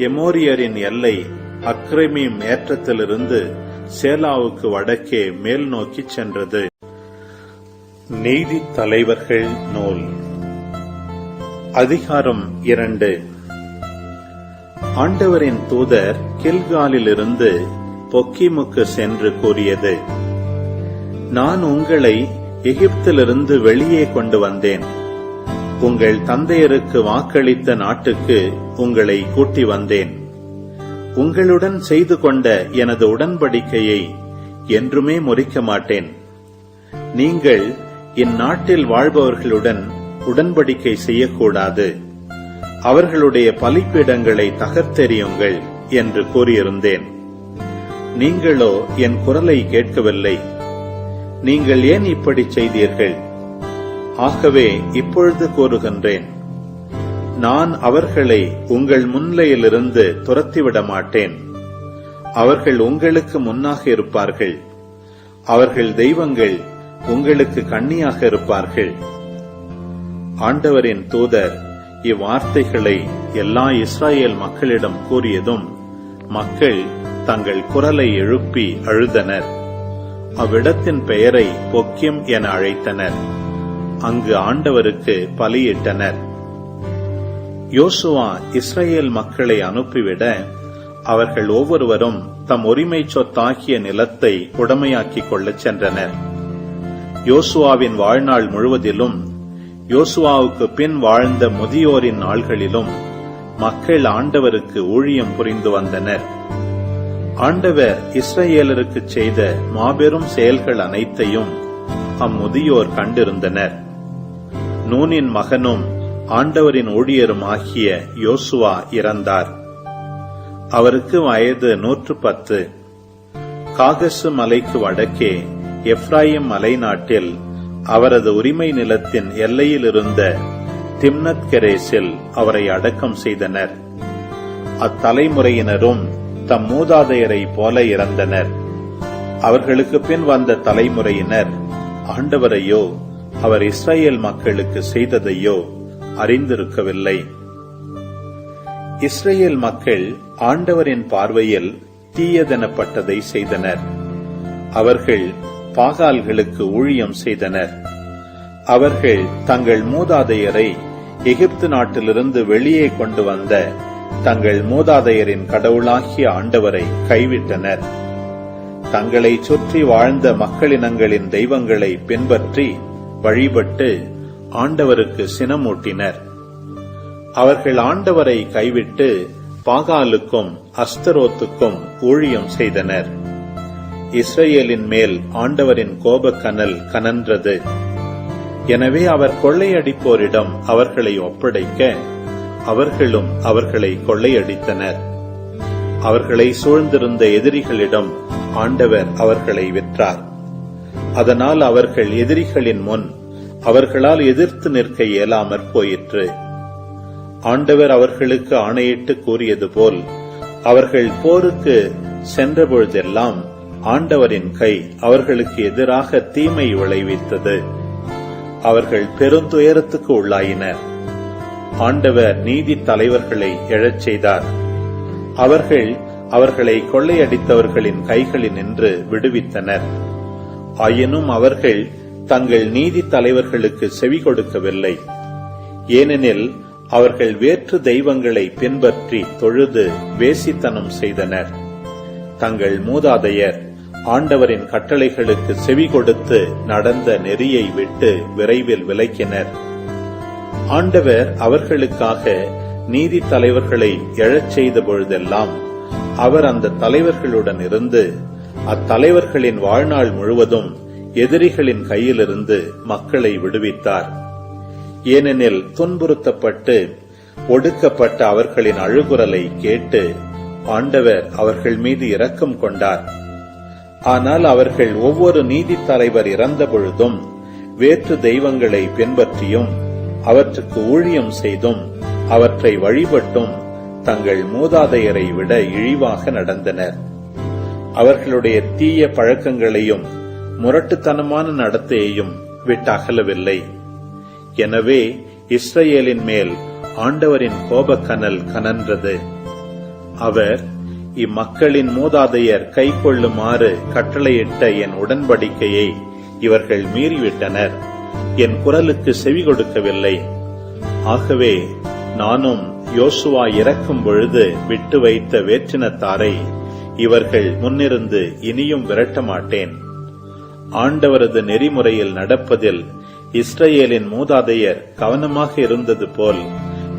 Speaker 2: எமோரியரின் எல்லை அக்ரமீம் ஏற்றத்திலிருந்து சேலாவுக்கு வடக்கே மேல் நோக்கி சென்றது. நீதி தலைவர்கள் நூல் அதிகாரம் 2. ஆண்டவரின் தூதர் கில்காலிலிருந்து பொக்கிமுக்கு சென்று கூறியது, நான் உங்களை எகிப்திலிருந்து வெளியே கொண்டு வந்தேன். உங்கள் தந்தையருக்கு வாக்களித்த நாட்டுக்கு உங்களை கூட்டி வந்தேன். உங்களுடன் செய்து கொண்ட எனது உடன்படிக்கையை என்றுமே முறிக்க மாட்டேன். நீங்கள் இந்நாட்டில் வாழ்பவர்களுடன் உடன்படிக்கை செய்யக்கூடாது. அவர்களுடைய பலிப்பீடங்களை தகர்த்தெறியுங்கள் என்று கூறியிருந்தேன். நீங்களோ என் குரலை கேட்கவில்லை. நீங்கள் ஏன் இப்படி செய்தீர்கள்? ஆகவே இப்பொழுது கூறுகின்றேன், நான் அவர்களை உங்கள் முன்னிலையிலிருந்து துரத்திவிட மாட்டேன். அவர்கள் உங்களுக்கு முன்னாக இருப்பார்கள். அவர்கள் தெய்வங்கள் உங்களுக்கு கண்ணியாக இருப்பார்கள். ஆண்டவரின் தூதர் இவ்வார்த்தைகளை எல்லா இஸ்ராயேல் மக்களிடம் கூறியதும் மக்கள் தங்கள் குரலை எழுப்பி அழுதனர். அவ்விடத்தின் பெயரை பொக்கிம் என அழைத்தனர். அங்கு ஆண்டவருக்கு பலியிட்டனர். யோசுவா இஸ்ரவேல் மக்களை அனுப்பிவிட அவர்கள் ஒவ்வொருவரும் தம் உரிமை சொத்தாகிய நிலத்தை உடைமையாக்கிக் கொள்ளச் சென்றனர். யோசுவாவின் வாழ்நாள் முழுவதிலும், யோசுவாவுக்கு பின் வாழ்ந்த முதியோரின் நாள்களிலும் மக்கள் ஆண்டவருக்கு ஊழியம் புரிந்து வந்தனர். ஆண்டவர் இஸ்ரவேலருக்கு செய்த மாபெரும் செயல்கள் அனைத்தையும் அம்முதியோர் கண்டிருந்தனர். நூனின் மகனும் ஆண்டவரின் ஊழியரும் ஆகிய யோசுவா இறந்தார். அவருக்கு வயது 110. காகசு மலைக்கு வடக்கே எப்ராயிம் மலை நாட்டில் அவரது உரிமை நிலத்தின் எல்லையில் இருந்த திம்னத் கெரேசில் அவரை அடக்கம் செய்தனர். அத்தலைமுறையினரும் தம் மூதாதையரை போல இறந்தனர். அவர்களுக்கு பின் வந்த தலைமுறையினர் ஆண்டவரையோ அவர் இஸ்ரவேல் மக்களுக்கு செய்ததையோ அறிந்திருக்கவில்லை. இஸ்ரவேல் மக்கள் ஆண்டவரின் பார்வையில் தீயதெனப்பட்டதை செய்தனர். அவர்கள் பாகால்களுக்கு ஊழியம் செய்தனர். அவர்கள் தங்கள் மூதாதையரை எகிப்து நாட்டிலிருந்து வெளியே கொண்டு வந்த தங்கள் மூதாதையரின் கடவுளாகிய ஆண்டவரை கைவிட்டனர். தங்களை சுற்றி வாழ்ந்த மக்களினங்களின் தெய்வங்களை பின்பற்றி வழிபட்டு ஆண்டவருக்கு சினமூட்டினர். அவர்கள் ஆண்டவரை கைவிட்டு பாகாலுக்கும் அஸ்தரோத்துக்கும் ஊழியம் செய்தனர். இஸ்ரவேலின் மேல் ஆண்டவரின் கோபக்கனல் கனன்றது. எனவே அவர் கொள்ளையடிப்போரிடம் அவர்களை ஒப்படைக்க அவர்களும் அவர்களை கொள்ளையடித்தனர். அவர்களை சூழ்ந்திருந்த எதிரிகளிடம் ஆண்டவர் அவர்களை விற்றார். அதனால் அவர்கள் எதிரிகளின் முன் அவர்களால் எதிர்த்து நிற்க இயலாமற் போயிற்று. ஆண்டவர் அவர்களுக்கு ஆணையிட்டு கூறியது போல் அவர்கள் போருக்கு சென்றபொழுதெல்லாம் ஆண்டவரின் கை அவர்களுக்கு எதிராக தீமை விளைவித்தது. அவர்கள் பெருந்துயரத்துக்கு உள்ளாயினர். ஆண்டவர் நீதி தலைவர்களை எழச் செய்தார். அவர்கள் அவர்களை கொள்ளையடித்தவர்களின் கைகளினின்று விடுவித்தனர். ஆயினும் அவர்கள் தங்கள் நீதி தலைவர்களுக்கு செவி கொடுக்கவில்லை. ஏனெனில் அவர்கள் வேற்று தெய்வங்களை பின்பற்றி தொழுது வேசித்தனம் செய்தனர். தங்கள் மூதாதையர் ஆண்டவரின் கட்டளைகளுக்கு செவி கொடுத்து நடந்த நெறியை விட்டு விரைவில் விலக்கினர். ஆண்டவர் அவர்களுக்காக நீதி தலைவர்களை எழச் செய்த பொழுதெல்லாம் அவர் அந்த தலைவர்களுடன் இருந்து அத்தலைவர்களின் வாழ்நாள் முழுவதும் எதிரிகளின் கையிலிருந்து மக்களை விடுவித்தார். ஏனெனில் துன்புறுத்தப்பட்டு ஒடுக்கப்பட்ட அவர்களின் அழுகுரலை கேட்டு ஆண்டவர் அவர்கள் மீது இரக்கம் கொண்டார். ஆனால் அவர்கள் ஒவ்வொரு நீதி தலைவர் இறந்த பொழுதும் வேற்று தெய்வங்களை பின்பற்றியும் அவற்றுக்கு ஊழியம் செய்தும் அவற்றை வழிபட்டும் தங்கள் மூதாதையரை விட இழிவாக நடந்தனர். அவர்களுடைய தீய பழக்கங்களையும் முரட்டுத்தனமான நடத்தையையும் விட்டகலவில்லை. எனவே இஸ்ரவேலின் மேல் ஆண்டவரின் கோபக்கனல் கனன்றது. அவர் இம்மக்களின் மூதாதையர் கைக்கொள்ளுமாறு கட்டளையிட்ட என் உடன்படிக்கையை இவர்கள் மீறிவிட்டனர். என் குரலுக்கு செவி கொடுக்கவில்லை. ஆகவே நானும் யோசுவா இறக்கும் பொழுது விட்டு வைத்த வேற்றினத்தாரை இவர்கள் முன்னிருந்து இனியும் விரட்ட மாட்டேன். ஆண்டவரது நெறிமுறையில் நடப்பதில் இஸ்ரவேலின் மூதாதையர் கவனமாக இருந்தது போல்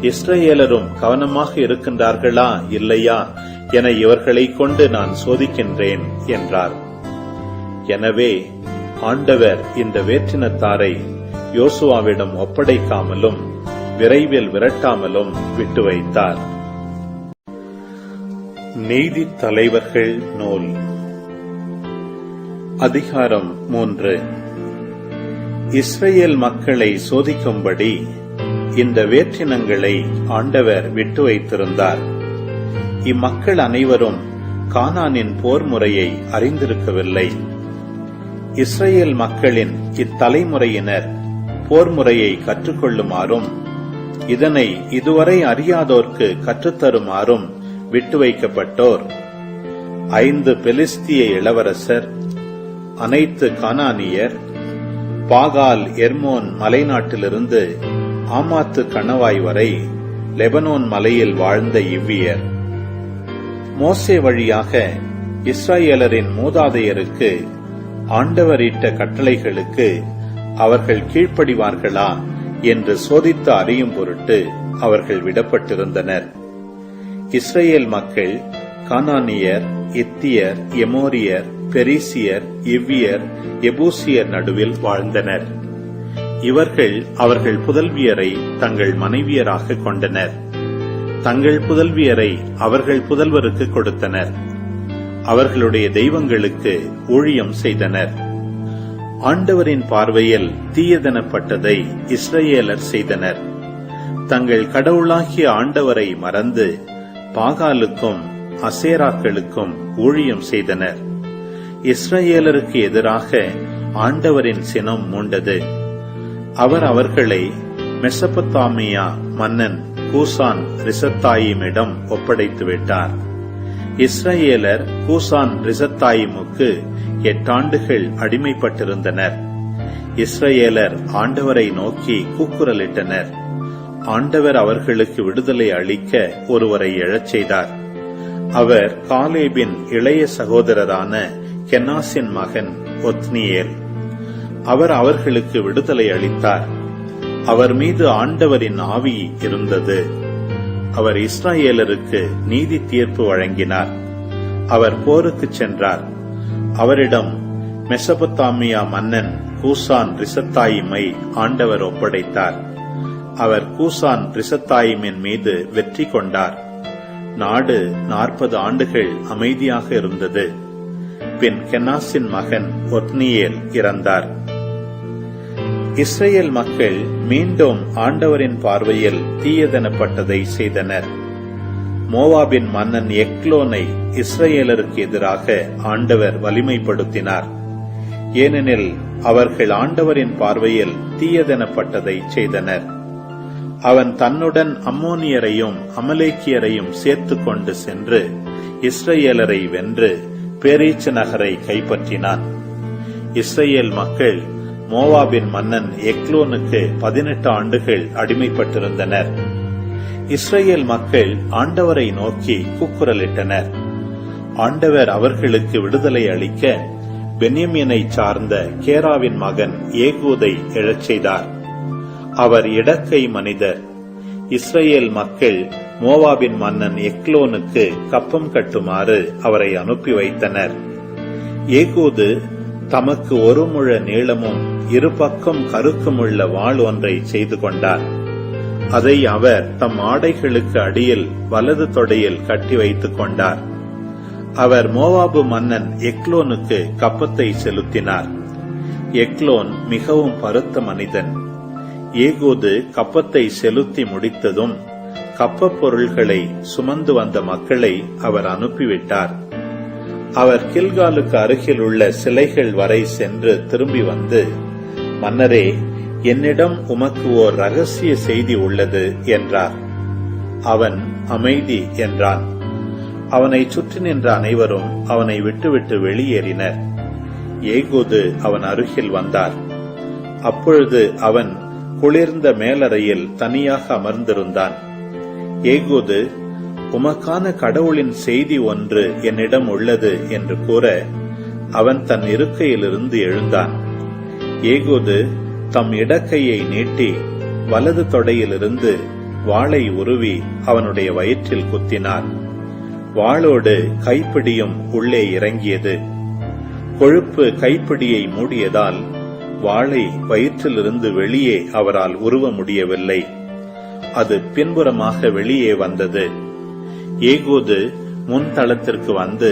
Speaker 2: இஸ்ரவேலரும் கவனமாக இருக்கின்றார்களா இல்லையா என இவர்களை கொண்டு நான் சோதிக்கின்றேன் என்றார். எனவே ஆண்டவர் இந்த வேற்றினத்தாரை யோசுவாவிடம் ஒப்படைக்காமலும் விரைவில் விரட்டாமலும் விட்டு வைத்தார். நீதி தலைவர்கள் நூல் அதிகாரம் 3. இஸ்ரவேல் மக்களை சோதிக்கும்படி இந்த வேற்றினங்களை ஆண்டவர் விட்டு வைத்திருந்தார். இம்மக்கள் அனைவரும் கானானின் போர் முறையை அறிந்திருக்கவில்லை. இஸ்ரவேல் மக்களின் இத்தலைமுறையினர் போர் முறையை கற்றுக்கொள்ளுமாறும் இதனை இதுவரை அறியாதோர்க்கு கற்றுத்தருமாறும் விட்டு வைக்கப்பட்டோர் 5 பெலிஸ்திய இளவரசர், அனைத்து கானானியர், பாகால் எர்மோன் மலைநாட்டிலிருந்து ஆமாத்து கணவாய் வரை லெபனோன் மலையில் வாழ்ந்த இவ்வியர். மோசே வழியாக இஸ்ரவேலரின் மூதாதையருக்கு ஆண்டவர் இட்ட கட்டளைகளுக்கு அவர்கள் கீழ்ப்படிவார்களா என்று சோதித்து அறியும் பொருட்டு அவர்கள் விடப்பட்டிருந்தனர். இஸ்ரவேல் மக்கள் கானானியர், எத்தியர், எமோரியர், பெரிசியர், எவ்வியர், எபூசியர் நடுவில் வாழ்ந்தனர். இவர்கள் அவர்கள் புதல்வியரை தங்கள் மனைவியராக கொண்டனர். தங்கள் புதல்வியரை அவர்கள் புதல்வருக்கு கொடுத்தனர். அவர்களுடைய தெய்வங்களுக்கு ஊழியம் செய்தனர். ஆண்டவரின் பார்வையில் தீயதெனப்பட்டதை இஸ்ரவேலர் செய்தனர். தங்கள் கடவுளாகிய ஆண்டவரை மறந்து பாகாலுக்கும் அசேராக்களுக்கும் ஊழியம் செய்தனர். இஸ்ரவேலருக்கு எதிராக ஆண்டவரின் சினம் மூண்டது. அவர் அவர்களை மெசொப்பொத்தாமியா மன்னன் கூசான் ரிசத்தாயிமிடம் ஒப்படைத்து விட்டார். இஸ்ரவேலர் கூசான் ரிசத்தாயிமுக்கு 8 ஆண்டுகள் அடிமைப்பட்டிருந்தனர். இஸ்ரவேலர் ஆண்டவரை நோக்கி கூக்குரலிட்டனர். ஆண்டவர் அவர்களுக்கு விடுதலை அளிக்க ஒருவரை எழச் செய்தார். அவர் காலேபின் இளைய சகோதரரான கெனாசின் மகன் ஒத்னியேல். அவர் அவர்களுக்கு விடுதலை அளித்தார். அவர் மீது ஆண்டவரின் ஆவி இருந்தது. அவர் இஸ்ரவேலருக்கு நீதி தீர்ப்பு வழங்கினார். அவர் போருக்கு சென்றார். அவரிடம் மெசொப்பொத்தாமியா மன்னன் கூசான் ரிசத்தாயிமை ஆண்டவர் ஒப்படைத்தார். அவர் கூசான் ரிசத்தாயிமின் மீது வெற்றி கொண்டார். நாடு 40 ஆண்டுகள் அமைதியாக இருந்தது. பின் கெனாசின் மகன் ஒத்னியேல் இறந்தார். இஸ்ரவேல் மக்கள் மீண்டும் ஆண்டவரின் பார்வையில் தீயதெனப்பட்டதை செய்தனர். மோவாபின் மன்னன் எக்லோனை இஸ்ரவேலருக்கு எதிராக ஆண்டவர் வலிமைப்படுத்தினார். ஏனெனில் அவர்கள் ஆண்டவரின் பார்வையில் தீயதெனப்பட்டதை செய்தனர். அவன் தன்னுடன் அம்மோனியரையும் அமலேக்கியரையும் சேர்த்து கொண்டு சென்று இஸ்ரவேலரை வென்று பேரீச்சு நகரை கைப்பற்றினான். இஸ்ரவேல் மக்கள் மோவாபின் மன்னன் எக்லோனுக்கு 18 ஆண்டுகள் அடிமைப்பட்டிருந்தனர். இஸ்ரவேல் மக்கள் ஆண்டவரை நோக்கி கூக்குரலிட்டனர். ஆண்டவர் அவர்களுக்கு விடுதலை அளிக்க பென்யமீனை சார்ந்த கேராவின் மகன் ஏகூதை எழச் செய்தார். அவர் இடக்கை மனிதர். இஸ்ரவேல் மக்கள் மோவாபின் மன்னன் எக்லோனுக்கு கப்பம் கட்டுமாறு அவரை அனுப்பி வைத்தனர். ஏகூது தமக்கு 1 முழ நீளமும் 2 பக்கம் கருக்குமுள்ள வாள் ஒன்றை செய்து கொண்டார். அதை அவர் தம் ஆடைகளுக்கு அடியில் வலது தொடையில் கட்டி வைத்துக் கொண்டார். அவர் மோவாபு மன்னன் எக்லோனுக்கு கப்பத்தை செலுத்தினார். எக்லோன் மிகவும் பருத்த மனிதன். ஏகூது கப்பத்தை செலுத்தி முடித்ததும் கப்ப பொருள்களை சுமந்து வந்த மக்களை அவர் அனுப்பிவிட்டார். அவர் கில்காலுக்கு அருகில் உள்ள சிலைகள் வரை சென்று திரும்பி வந்து, மன்னரே, என்னிடம் உமக்கு ஓர் ரகசிய செய்தி உள்ளது என்றார். அவன் அமைதி என்றான். அவனை சுற்றி நின்ற அனைவரும் அவனை விட்டுவிட்டு வெளியேறினர். ஏகூது அவன் அருகில் வந்தார். அப்பொழுது அவன் குளிர்ந்த மேலறையில் தனியாக அமர்ந்திருந்தான். ஏகூது, உமக்கான கடவுளின் செய்தி ஒன்று என்னிடம் உள்ளது என்று கூற அவன் தன் இருக்கையிலிருந்து எழுந்தான். ஏகூது தம் இடக்கையை நீட்டி வலது தொடையிலிருந்து வாளை உருவி அவனுடைய வயிற்றில் குத்தினார். வாளோடு கைப்பிடியும் உள்ளே இறங்கியது. கொழுப்பு கைப்பிடியை மூடியதால் வாளை வயிற்றிலிருந்து வெளியே அவரால் உருவ முடியவில்லை. அது பின்புறமாக வெளியே வந்தது. ஏகூது முன்தளத்திற்கு வந்து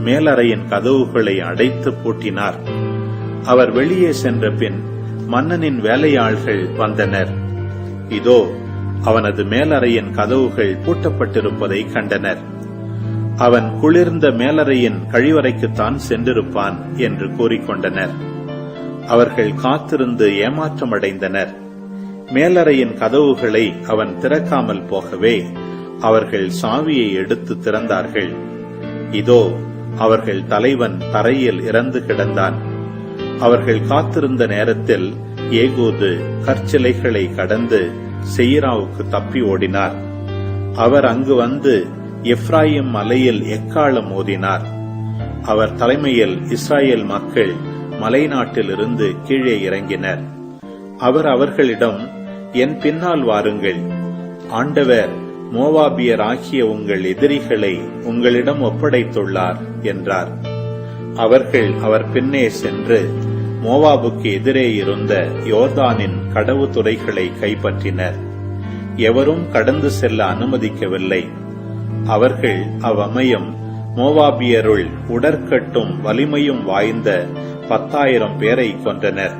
Speaker 2: மேலறையின் கதவுகளை அடைத்து பூட்டினார். அவர் வெளியே சென்ற பின் மன்னனின் வேலையாள்கள் வந்தனர். இதோ, அவனது மேலறையின் கதவுகள் பூட்டப்பட்டிருப்பதை கண்டனர். அவன் குளிர்ந்த மேலறையின் கழிவறைக்குத்தான் சென்றிருப்பான் என்று கூறிக்கொண்டனர். அவர்கள் காத்திருந்து ஏமாற்றமடைந்தனர். மேலறையின் கதவுகளை அவன் திறக்காமல் போகவே அவர்கள் சாவியை எடுத்து திறந்தார்கள். இதோ, அவர்கள் தலைவன் தரையில் இறந்து கிடந்தான். அவர்கள் காத்திருந்த நேரத்தில் ஏகூது கற்சிலைகளை கடந்து செயிராவுக்கு தப்பி ஓடினார். அவர் அங்கு வந்து எப்ராயிம் மலையில் எக்காளம் ஓதினார். அவர் தலைமையில் இஸ்ராயேல் மக்கள் மலைநாட்டிலிருந்து கீழே இறங்கினர். அவர் அவர்களிடம், என் பின்னால் வாருங்கள், ஆண்டவர் மோவாபியர் ஆகிய உங்கள் எதிரிகளை உங்களிடம் ஒப்படைத்துள்ளார் என்றார். அவர்கள் அவர் பின்னே சென்று மோவாபுக்கு எதிரே இருந்த யோர்தானின் கடவு துறைகளை கைப்பற்றினர். எவரும் கடந்து செல்ல அனுமதிக்கவில்லை. அவர்கள் அவ்வமயம் மோவாபியருள் உடற்கட்டும் வலிமையும் வாய்ந்த 10,000 பேரை கொன்றனர்.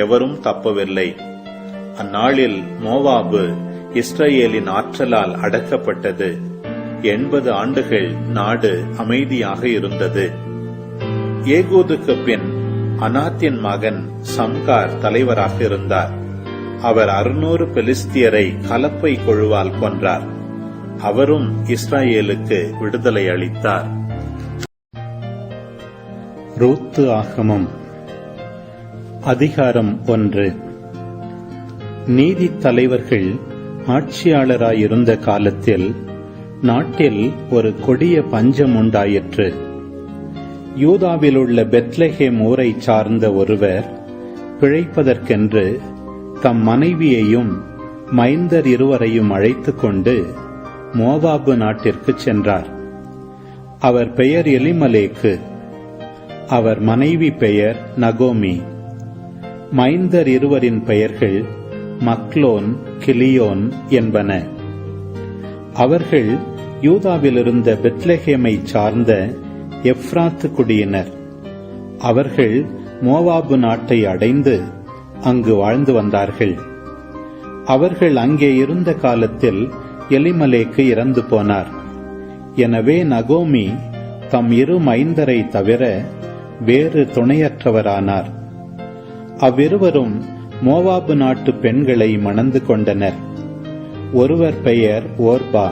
Speaker 2: எவரும் தப்பவில்லை. அந்நாளில் மோவாபு இஸ்ரவேலின் ஆற்றலால் அடக்கப்பட்டது. 80 ஆண்டுகள் நாடு அமைதியாக இருந்தது. ஏகூதுக்கு பின் அனாத்தின் மகன் சம்கார் தலைவராக இருந்தார். அவர் 600 பெலிஸ்தியரை கலப்பை கொழுவால் கொன்றார். அவரும் இஸ்ரவேலுக்கு விடுதலை அளித்தார். ரூத்து ஆகமம் அதிகாரம் 1. நீதித் தலைவர்கள் ஆட்சியாளராயிருந்த காலத்தில் நாட்டில் ஒரு கொடிய பஞ்சம் உண்டாயிற்று. யூதாவிலுள்ள பெத்லெகேம் ஊரை சார்ந்த ஒருவர் பிழைப்பதற்கென்று தம் மனைவியையும் மைந்தர் இருவரையும் அழைத்துக் கொண்டு மோவாபு நாட்டிற்கு சென்றார். அவர் பெயர் எலிமலேக்கு. அவர் மனைவி பெயர் நகோமி. மைந்தர் இருவரின் பெயர்கள் மக்லோன், கிலியோன் என்பன. அவர்கள் யூதாவிலிருந்த பெத்லெகேமை சார்ந்த எப்ராத்து குடியினர். அவர்கள் மோவாபு நாட்டை அடைந்து அங்கு வாழ்ந்து வந்தார்கள். அவர்கள் அங்கே இருந்த காலத்தில் எலிமலேக்கு இறந்து போனார். எனவே நகோமி தம் 2 மைந்தரை தவிர வேறு துணையற்றவரானார். அவ்விருவரும் மோவாபு நாட்டு பெண்களை மணந்து கொண்டனர். ஒருவர் பெயர் ஓர்பா,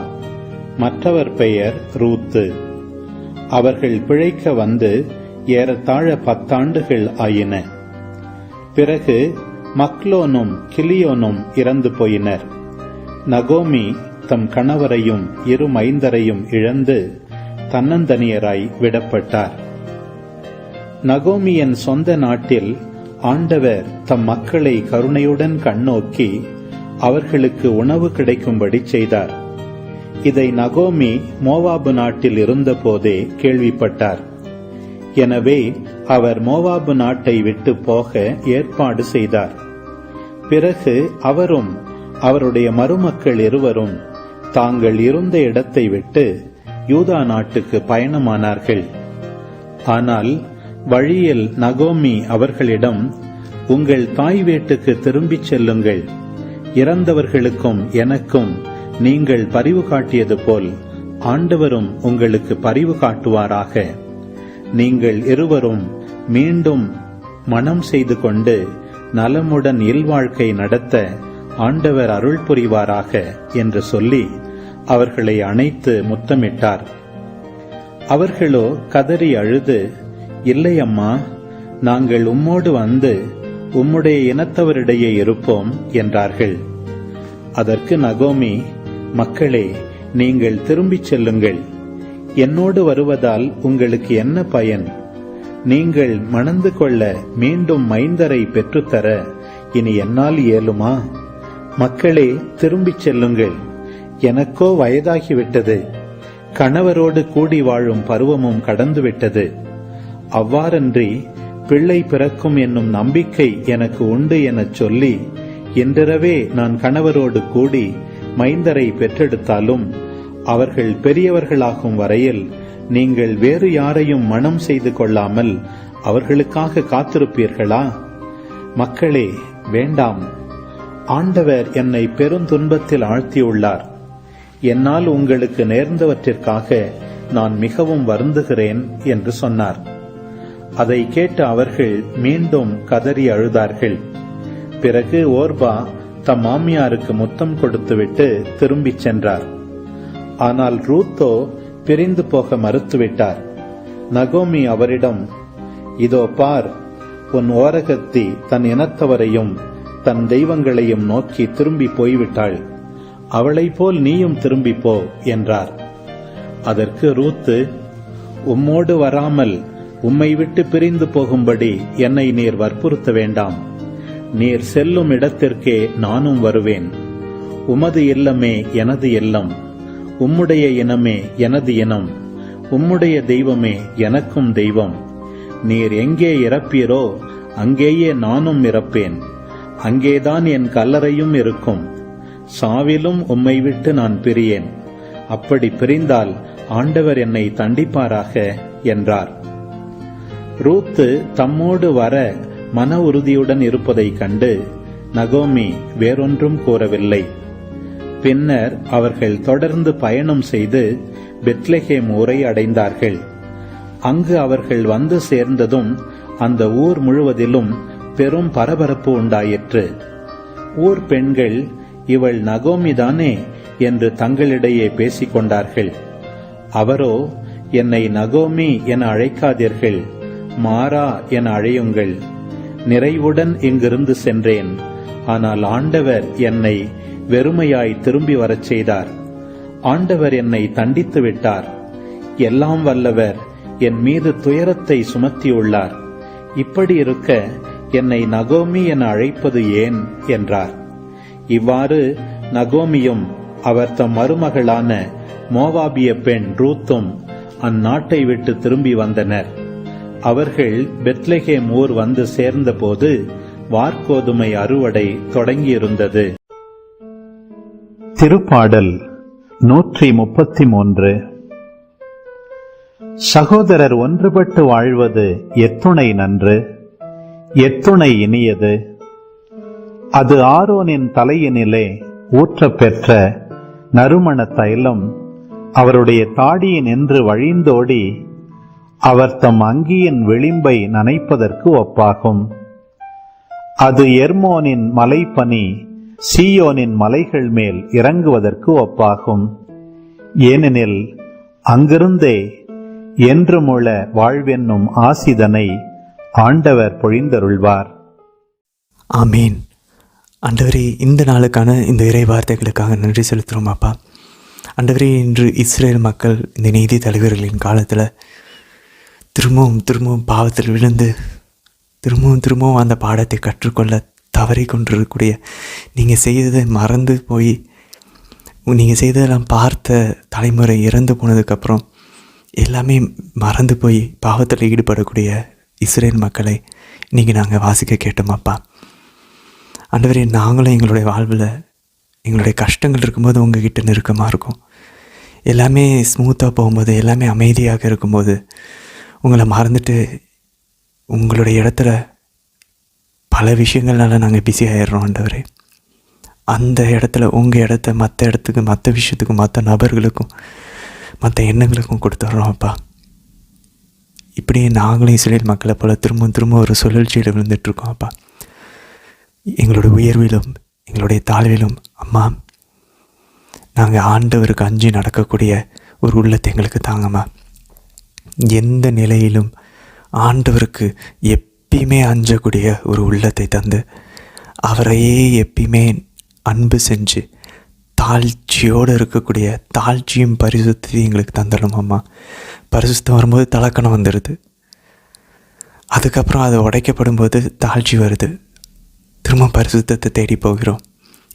Speaker 2: மற்றவர் பெயர் ரூத்து. அவர்கள் பிழைக்க வந்து ஏறத்தாழ 10 ஆண்டுகள் ஆயின. பிறகு மக்லோனும் கிலியோனும் இறந்து போயினர். நகோமி தம் கணவரையும் 2 மைந்தரையும் இழந்து தன்னந்தனியராய் விடப்பட்டார். நகோமியின் சொந்த நாட்டில் ஆண்டவர் தம் மக்களை கருணையுடன் கண்ணோக்கி அவர்களுக்கு உணவு கிடைக்கும்படி செய்தார். இதை நகோமி மோவாபு நாட்டில் இருந்தபோதே கேள்விப்பட்டார். எனவே அவர் மோவாபு நாட்டை விட்டு போக ஏற்பாடு செய்தார். பிறகு அவரும் அவருடைய மருமக்கள் இருவரும் தாங்கள் இருந்த இடத்தை விட்டு யூதா நாட்டுக்கு பயணமானார்கள். ஆனால் வழியில் நகோமி அவர்களிடம், உங்கள் தாய் வீட்டுக்கு திரும்பிச் செல்லுங்கள். இறந்தவர்களுக்கும் எனக்கும் நீங்கள் பரிவு காட்டியது போல் ஆண்டவரும் உங்களுக்கு பரிவு காட்டுவாராக. நீங்கள் இருவரும் மீண்டும் மனம் செய்து கொண்டு நலமுடன் இல்வாழ்க்கை நடத்த ஆண்டவர் அருள் புரிவாராக என்று சொல்லி அவர்களை அணைத்து முத்தமிட்டார். அவர்களோ கதறி அழுது, இல்லை அம்மா, நாங்கள் உம்மோடு வந்து உம்முடைய இனத்தவரிடையே இருப்போம் என்றார்கள். அதற்கு நகோமி, மக்களே, நீங்கள் திரும்பிச் செல்லுங்கள். என்னோடு வருவதால் உங்களுக்கு என்ன பயன்? நீங்கள் மணந்து கொள்ள மீண்டும் மைந்தரை பெற்றுத்தர இனி என்னால் இயலுமா? மக்களே, திரும்பிச் செல்லுங்கள். எனக்கோ வயதாகிவிட்டது. கணவரோடு கூடி வாழும் பருவமும் கடந்துவிட்டது. அவ்வாறன்றி பிள்ளை பிறக்கும் என்னும் நம்பிக்கை எனக்கு உண்டு எனச் சொல்லி இன்றிரவே நான் கணவரோடு கூடி மைந்தரை பெற்றெடுத்தாலும் அவர்கள் பெரியவர்களாகும் வரையில் நீங்கள் வேறு யாரையும் மணம் செய்து கொள்ளாமல் அவர்களுக்காக காத்திருப்பீர்களா? மக்களே, வேண்டாம். ஆண்டவர் என்னை பெருந்துன்பத்தில் ஆழ்த்தியுள்ளார். என்னால் உங்களுக்கு நேர்ந்தவற்றிற்காக நான் மிகவும் வருந்துகிறேன் என்று சொன்னார். அதை கேட்டு அவர்கள் மீண்டும் கதறி அழுதார்கள். பிறகு ஓர்பா தம் மாமியாருக்கு முத்தம் கொடுத்துவிட்டு திரும்பிச் சென்றார். ஆனால் ரூத்தோ பிரிந்து போக மறுத்துவிட்டார். நகோமி அவரிடம், இதோ பார், உன் ஓரகத்தி தன் இனத்தவரையும் தன் தெய்வங்களையும் நோக்கி திரும்பி போய்விட்டாள், அவளைப் போல் நீயும் திரும்பி போ என்றார். அதற்கு ரூத்து, உம்மோடு வராமல் உம்மை விட்டு பிரிந்து போகும்படி என்னை நீர் வற்புறுத்த வேண்டாம். நீர் செல்லும் இடத்திற்கே நானும் வருவேன். உமது இல்லமே எனது இல்லம், உம்முடைய இனமே எனது இனம், உம்முடைய தெய்வமே எனக்கும் தெய்வம். நீர் எங்கே இறப்பீரோ அங்கேயே நானும் இறப்பேன், அங்கேதான் என் கல்லறையும் இருக்கும். சாவிலும் உம்மை விட்டு நான் பிரியேன். அப்படி பிரிந்தால் ஆண்டவர் என்னை தண்டிப்பாராக என்றார். ரூத்து தம்மோடு வர மன உறுதியுடன் இருப்பதைக் கண்டு நகோமி வேறொன்றும் கூறவில்லை. பின்னர் அவர்கள் தொடர்ந்து பயணம் செய்து பெத்லெகேம் ஊரை அடைந்தார்கள். அங்கு அவர்கள் வந்து சேர்ந்ததும் அந்த ஊர் முழுவதிலும் பெரும் பரபரப்பு உண்டாயிற்று. ஊர் பெண்கள், இவள் நகோமிதானே என்று தங்களிடையே பேசிக்கொண்டார்கள். அவரோ, என்னை நகோமி என அழைக்காதீர்கள், மாறா என அழையுங்கள். நிறைவுடன் இங்கிருந்து சென்றேன், ஆனால் ஆண்டவர் என்னை வெறுமையாய் திரும்பி வரச் செய்தார். ஆண்டவர் என்னை தண்டித்து விட்டார். எல்லாம் வல்லவர் என் மீது துயரத்தை சுமத்தியுள்ளார். இப்படி இருக்க என்னை நகோமி என அழைப்பது ஏன் என்றார். இவ்வாறு நகோமியும் அவர் தம் மருமகளான மோவாபிய பெண் ரூத்தும் அந்நாட்டை விட்டு திரும்பி வந்தனர். அவர்கள் பெத்லெகேம் ஊர் வந்து சேர்ந்தபோது வார்கோதுமை அறுவடை தொடங்கியிருந்தது. திருப்பாடல் 133. சகோதரர் ஒன்றுபட்டு வாழ்வது எத்துணை நன்று, எத்துணை இனியது. அது ஆரோனின் தலையினிலே ஊற்றப் பெற்ற நறுமண தைலம் அவருடைய தாடியினின்று வழிந்தோடி அவர் தம் அங்கியின் விளிம்பை நனைப்பதற்கு ஒப்பாகும். அது எர்மோனின் மலைப்பனி சீயோனின் மலைகள் மேல் இறங்குவதற்கு ஒப்பாகும். ஏனெனில் அங்கிருந்தே என்றுமுள்ள வாழ்வென்னும் ஆசிதனை ஆண்டவர் பொழிந்தருள்வார்.
Speaker 1: ஆமீன். ஆண்டவரே, இந்த நாளுக்கான இந்த இறை வார்த்தைகளுக்காக நன்றி செலுத்துகிறோம் அப்பா. ஆண்டவரே, இன்று இஸ்ரேல் மக்கள் இந்த நீதி தலைவர்களின் காலத்தில் திரும்பவும் பாவத்தில் விழுந்து திரும்பவும் அந்த பாடத்தை கற்றுக்கொள்ள தவறி கொண்டிருக்கக்கூடிய, நீங்கள் செய்ததை மறந்து போய் நீங்கள் செய்ததெல்லாம் பார்த்த தலைமுறை இறந்து போனதுக்கப்புறம் எல்லாமே மறந்து போய் பாவத்தில் ஈடுபடக்கூடிய இஸ்ரேல் மக்களை இன்றைக்கி நாங்கள் வாசிக்க கேட்டோமாப்பா. ஆண்டவரே, நாங்களும் எங்களுடைய வாழ்வில் எங்களுடைய கஷ்டங்கள் இருக்கும்போது உங்ககிட்ட நெருக்கமாக இருக்கும், எல்லாமே ஸ்மூத்தாக போகும்போது, எல்லாமே அமைதியாக இருக்கும்போது உங்களை மறந்துட்டு உங்களுடைய இடத்துல பல விஷயங்கள்னால நாங்கள் பிஸி ஆகிடுறோம். ஆண்டவரே, அந்த இடத்துல உங்கள் இடத்த மற்ற இடத்துக்கு, மற்ற விஷயத்துக்கும், மற்ற நபர்களுக்கும், மற்ற எண்ணங்களுக்கும் கொடுத்துட்றோம் அப்பா. இப்படியே நாங்களும் இஸ்ரேல் மக்களை போல் திரும்ப ஒரு சுழற்சியில் விழுந்துட்டுருக்கோம் அப்பா. எங்களோட உயர்விலும் எங்களுடைய தாழ்விலும் அம்மா, நாங்கள் ஆண்டவருக்கு அஞ்சு நடக்கக்கூடிய ஒரு உள்ளத்தை எங்களுக்கு தாங்கம்மா. எந்த நிலையிலும் ஆண்டவருக்கு எப்பயுமே அஞ்சக்கூடிய ஒரு உள்ளத்தை தந்து அவரையே எப்பயுமே அன்பு செஞ்சு தாழ்ச்சியோடு இருக்கக்கூடிய தாழ்ச்சியும் பரிசுத்தையும் எங்களுக்கு தந்துடணும் அம்மா. பரிசுத்தம் வரும்போது தலக்கணம் வந்துடுது, அதுக்கப்புறம் அது உடைக்கப்படும் போது தாழ்ச்சி வருது, திரும்ப பரிசுத்தத்தை தேடி போகிறோம்.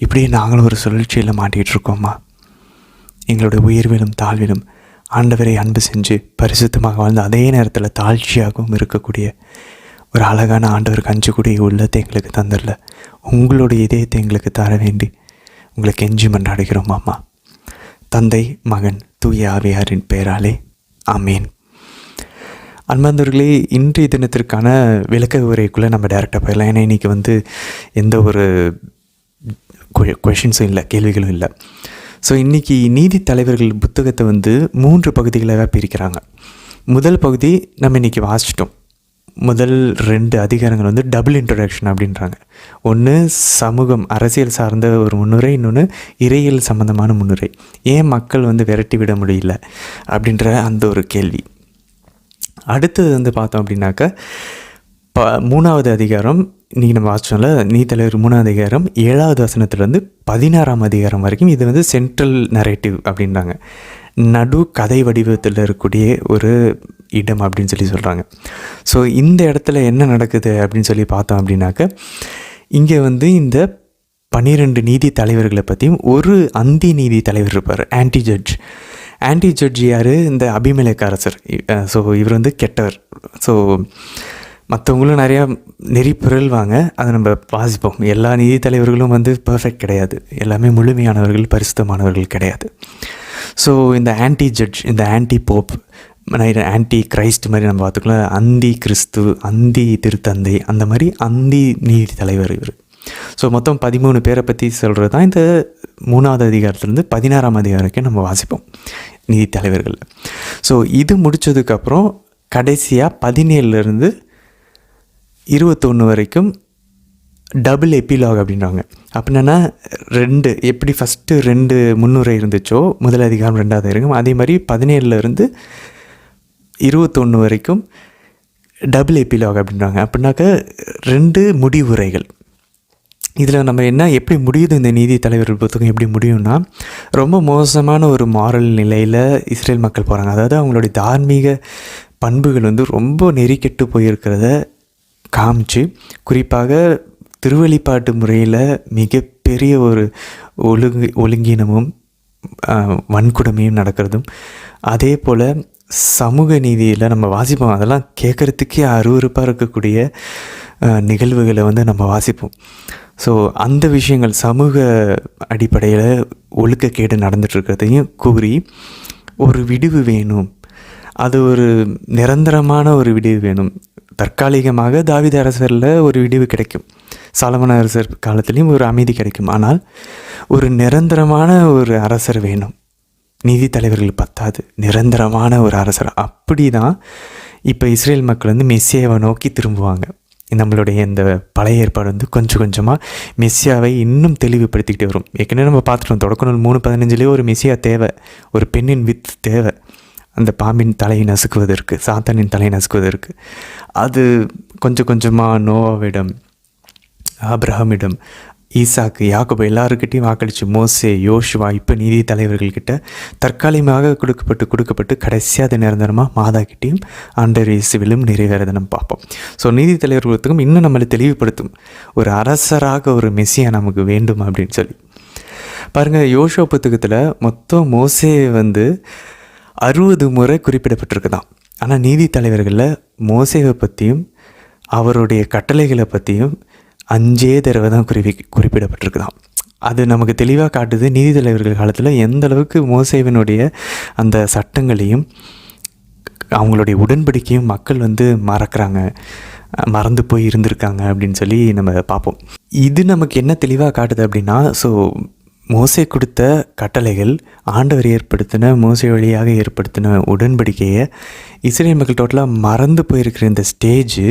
Speaker 1: இப்படியே நாங்களும் ஒரு சுழற்சியில் மாட்டிகிட்டு இருக்கோம்மா. எங்களோட உயர்விலும் தாழ்விலும் ஆண்டவரை அன்பு செஞ்சு பரிசுத்தமாக வாழ்ந்து அதே நேரத்தில் தாழ்ச்சியாகவும் இருக்கக்கூடிய ஒரு அழகான ஆண்டவருக்கு அஞ்சக்கூடிய உள்ளத்தை எங்களுக்கு தந்துடல. உங்களுடைய இதயத்தை எங்களுக்கு தர வேண்டி உங்களுக்கு கெஞ்சி மன்றாடுகிறோம் அம்மா. தந்தை, மகன், தூய ஆவியாரின் பெயராலே ஆமீன். அன்பார்ந்தவர்களே, இன்றைய தினத்திற்கான விளக்க உரைக்குள்ளே நம்ம டைரெக்டாக போயிடலாம். ஏன்னா இன்றைக்கி எந்த ஒரு கொஷின்ஸும் இல்லை, கேள்விகளும் இல்லை. ஸோ இன்றைக்கி நீதி தலைவர்கள் புத்தகத்தை 3 பகுதிகளாக பிரிக்கிறாங்க. முதல் பகுதி நம்ம இன்றைக்கி வாசிச்சிட்டோம். முதல் 2 அதிகாரங்கள் டபுள் இன்ட்ரடக்ஷன் அப்படின்றாங்க. ஒன்று சமூகம், அரசியல் சார்ந்த ஒரு முன்னுரை, இன்னொன்று இறையியல் சம்மந்தமான முன்னுரை. ஏன் மக்கள் விரட்டி விட முடியல அப்படின்ற அந்த ஒரு கேள்வி. அடுத்தது பார்த்தோம் அப்படின்னாக்கா 3வது அதிகாரம் இன்றைக்கி நம்ம வாசிச்சோம்ல, நீதித்தலைவர் 3வது அதிகாரம் 7வது வசனத்துலேருந்து 16ஆம் அதிகாரம் வரைக்கும் இது வந்து சென்ட்ரல் நரேட்டிவ் அப்படின்றாங்க. நடு கதை வடிவத்தில் இருக்கக்கூடிய ஒரு இடம் அப்படின்னு சொல்லி சொல்கிறாங்க. ஸோ இந்த இடத்துல என்ன நடக்குது அப்படின்னு சொல்லி பார்த்தோம் அப்படின்னாக்க, இங்கே வந்து இந்த 12 நீதி தலைவர்களை பற்றியும் ஒரு அந்தி நீதி தலைவர் இருப்பார், ஆன்டி ஜட்ஜ் யார்? இந்த அபிமெலேக்கு அரசர். ஸோ இவர் வந்து கெட்டவர். ஸோ மற்றவங்களும் நிறையா நெறி பிறழ்வாங்க, அதை நம்ம வாசிப்போம். எல்லா நீதி தலைவர்களும் வந்து பர்ஃபெக்ட் கிடையாது, எல்லாமே முழுமையானவர்கள், பரிசுத்தமானவர்கள் கிடையாது. ஸோ இந்த ஆன்டி ஜட்ஜ், இந்த ஆன்டி போப், ஆன்டி கிரைஸ்ட் மாதிரி நம்ம பார்த்துக்கலாம். அந்தி கிறிஸ்து, அந்தி திருத்தந்தை, அந்த மாதிரி அந்தி நீதி தலைவர் இவர். ஸோ மொத்தம் 13 பேரை பற்றி சொல்கிறது தான் இந்த 3வது அதிகாரத்துலேருந்து 16ஆம் அதிகாரம் வரைக்கும் நம்ம வாசிப்போம் நீதி தலைவர்கள். ஸோ இது முடித்ததுக்கப்புறம் கடைசியாக 17லேருந்து 21 வரைக்கும் டபுள் எபிலாக் அப்படின்றாங்க. அப்படின்னா 2 எப்படி ஃபஸ்ட்டு 2 முன்னுரை இருந்துச்சோ, முதல் அதிகாரம் 2வது அதிகாரம், அதே மாதிரி 17லேருந்து 21 வரைக்கும் டபுள் எபிலாக் அப்படின்றாங்க. அப்படின்னாக்க 2 முடிவுரைகள். இதில் நம்ம என்ன எப்படி முடியுது, இந்த நீதி தலைவர் புத்தகம் எப்படி முடியும்னா, ரொம்ப மோசமான ஒரு மாரல் நிலையில் இஸ்ரேல் மக்கள் போகிறாங்க. அதாவது அவங்களுடைய தார்மீக பண்புகள் வந்து ரொம்ப நெறிக்கெட்டு போயிருக்கிறத காமிச்சு, குறிப்பாக திருவழிபாட்டு முறையில் மிகப்பெரிய ஒரு ஒழுங்கினமும் வன்கொடுமையும் நடக்கிறதும், அதே போல் சமூக நீதியில் நம்ம வாசிப்போம். அதெல்லாம் கேட்குறதுக்கே அருவருப்பாக இருக்கக்கூடிய நிகழ்வுகளை வந்து நம்ம வாசிப்போம். ஸோ அந்த விஷயங்கள் சமூக அடிப்படையில் ஒழுக்கக்கேடு நடந்துகிட்ருக்கிறதையும் கூறி ஒரு விடிவு வேணும், அது ஒரு நிரந்தரமான ஒரு விடிவு வேணும். தற்காலிகமாக தாவீது அரசரில் ஒரு விடிவு கிடைக்கும், சாலமோன் அரசர் காலத்துலேயும் ஒரு அமைதி கிடைக்கும். ஆனால் ஒரு நிரந்தரமான ஒரு அரசர் வேணும். நீதி தலைவர்கள் பத்தாது, நிரந்தரமான ஒரு அரசர். அப்படி தான் இப்போ இஸ்ரேல் மக்கள் வந்து மெஸ்ஸியாவை நோக்கி திரும்புவாங்க. நம்மளுடைய இந்த பழைய ஏற்பாடு வந்து கொஞ்சம் கொஞ்சமாக மெஸ்ஸியாவை இன்னும் தெளிவுபடுத்திக்கிட்டே வரும். ஏற்கனவே நம்ம பார்த்துட்டோம், தொடக்க நூல் 3:15 ஒரு மெஸ்ஸியா தேவை, ஒரு பெண்ணின் வித் தேவை, அந்த பாம்பின் தலையை நசுக்குவதற்கு, சாத்தானின் தலையை நசுக்குவதற்கு. அது கொஞ்சம் கொஞ்சமாக நோவாவிடம், ஆபிரகாமிடம், ஈசாக்கு, யாக்கோபு எல்லாருக்கிட்டையும் வாக்களித்து, மோசே, யோசுவா, இப்போ நீதி தலைவர்கள்கிட்ட தற்காலிகமாக கொடுக்கப்பட்டு கடைசியாக அது நிரந்தரமாக மாதாக்கிட்டையும் ஆண்டவர் இயேசுவிலும் நிறைவேறதை நம்ம பார்ப்போம். ஸோ நீதி தலைவர்களுக்கும் இன்னும் நம்மளை தெளிவுபடுத்தும், ஒரு அரசராக ஒரு மெஸ்ஸியா நமக்கு வேண்டும் அப்படின்னு சொல்லி. பாருங்கள், யோசுவா புத்தகத்தில் மொத்தம் மோசே வந்து 60 முறை குறிப்பிடப்பட்டிருக்குதான். ஆனால் நீதி தலைவர்களில் மோசேவை பற்றியும் அவருடைய கட்டளைகளை பற்றியும் 5 தடவை தான் குறிப்பிடப்பட்டிருக்குதான். அது நமக்கு தெளிவாக காட்டுது நீதி தலைவர்கள் காலத்தில் எந்த அளவுக்கு மோசேவினுடைய அந்த சட்டங்களையும் அவங்களுடைய உடன்படிக்கையும் மக்கள் வந்து மறந்து போய் இருந்திருக்காங்க அப்படின்னு சொல்லி நம்ம பார்ப்போம். இது நமக்கு என்ன தெளிவாக காட்டுது அப்படின்னா, ஸோ மோசே கொடுத்த கட்டளைகள், ஆண்டவர் ஏற்படுத்தின, மோசே வழியாக ஏற்படுத்தின உடன்படிக்கையை இஸ்ரேல் மக்கள் டோட்டலாக மறந்து போயிருக்கிற இந்த ஸ்டேஜு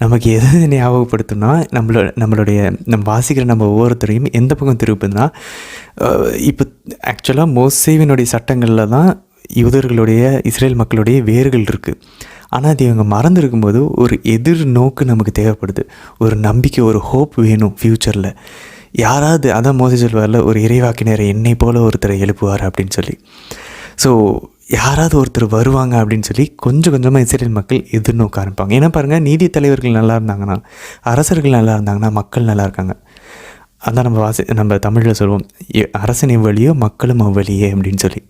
Speaker 1: நமக்கு எது ஞாபகப்படுத்துனா, நம்ம வாசிக்கிற நம்ம ஒவ்வொருத்தரையும் எந்த பக்கம் திருப்புதுன்னா, இப்போ ஆக்சுவலாக மோசேவினுடைய சட்டங்களில் தான் யூதர்களுடைய, இஸ்ரேல் மக்களுடைய வேர்கள் இருக்குது. ஆனால் அது இவங்க மறந்து இருக்கும்போது ஒரு எதிர்நோக்கு நமக்கு தேவைப்படுது, ஒரு நம்பிக்கை, ஒரு ஹோப் வேணும் ஃப்யூச்சரில். யாராவது, அதான் மோசே சொல்வார்ல, ஒரு இறைவாக்கினரை என்னை போல் ஒருத்தரை எழுப்புவார் அப்படின்னு சொல்லி. ஸோ யாராவது ஒருத்தர் வருவாங்க அப்படின்னு சொல்லி கொஞ்சம் கொஞ்சமாக இஸ்ரேல் மக்கள் எதிர்நோக்க ஆரம்பிப்பாங்க. ஏன்னா பாருங்கள், நீதி தலைவர்கள் நல்லா இருந்தாங்கன்னா, அரசர்கள் நல்லா இருந்தாங்கன்னா, மக்கள் நல்லா இருக்காங்க. அதான் நம்ம தமிழில் சொல்லுவோம், அரசன் எவ்வளியோ மக்களும் அவ்வளியே அப்படின்னு சொல்லி.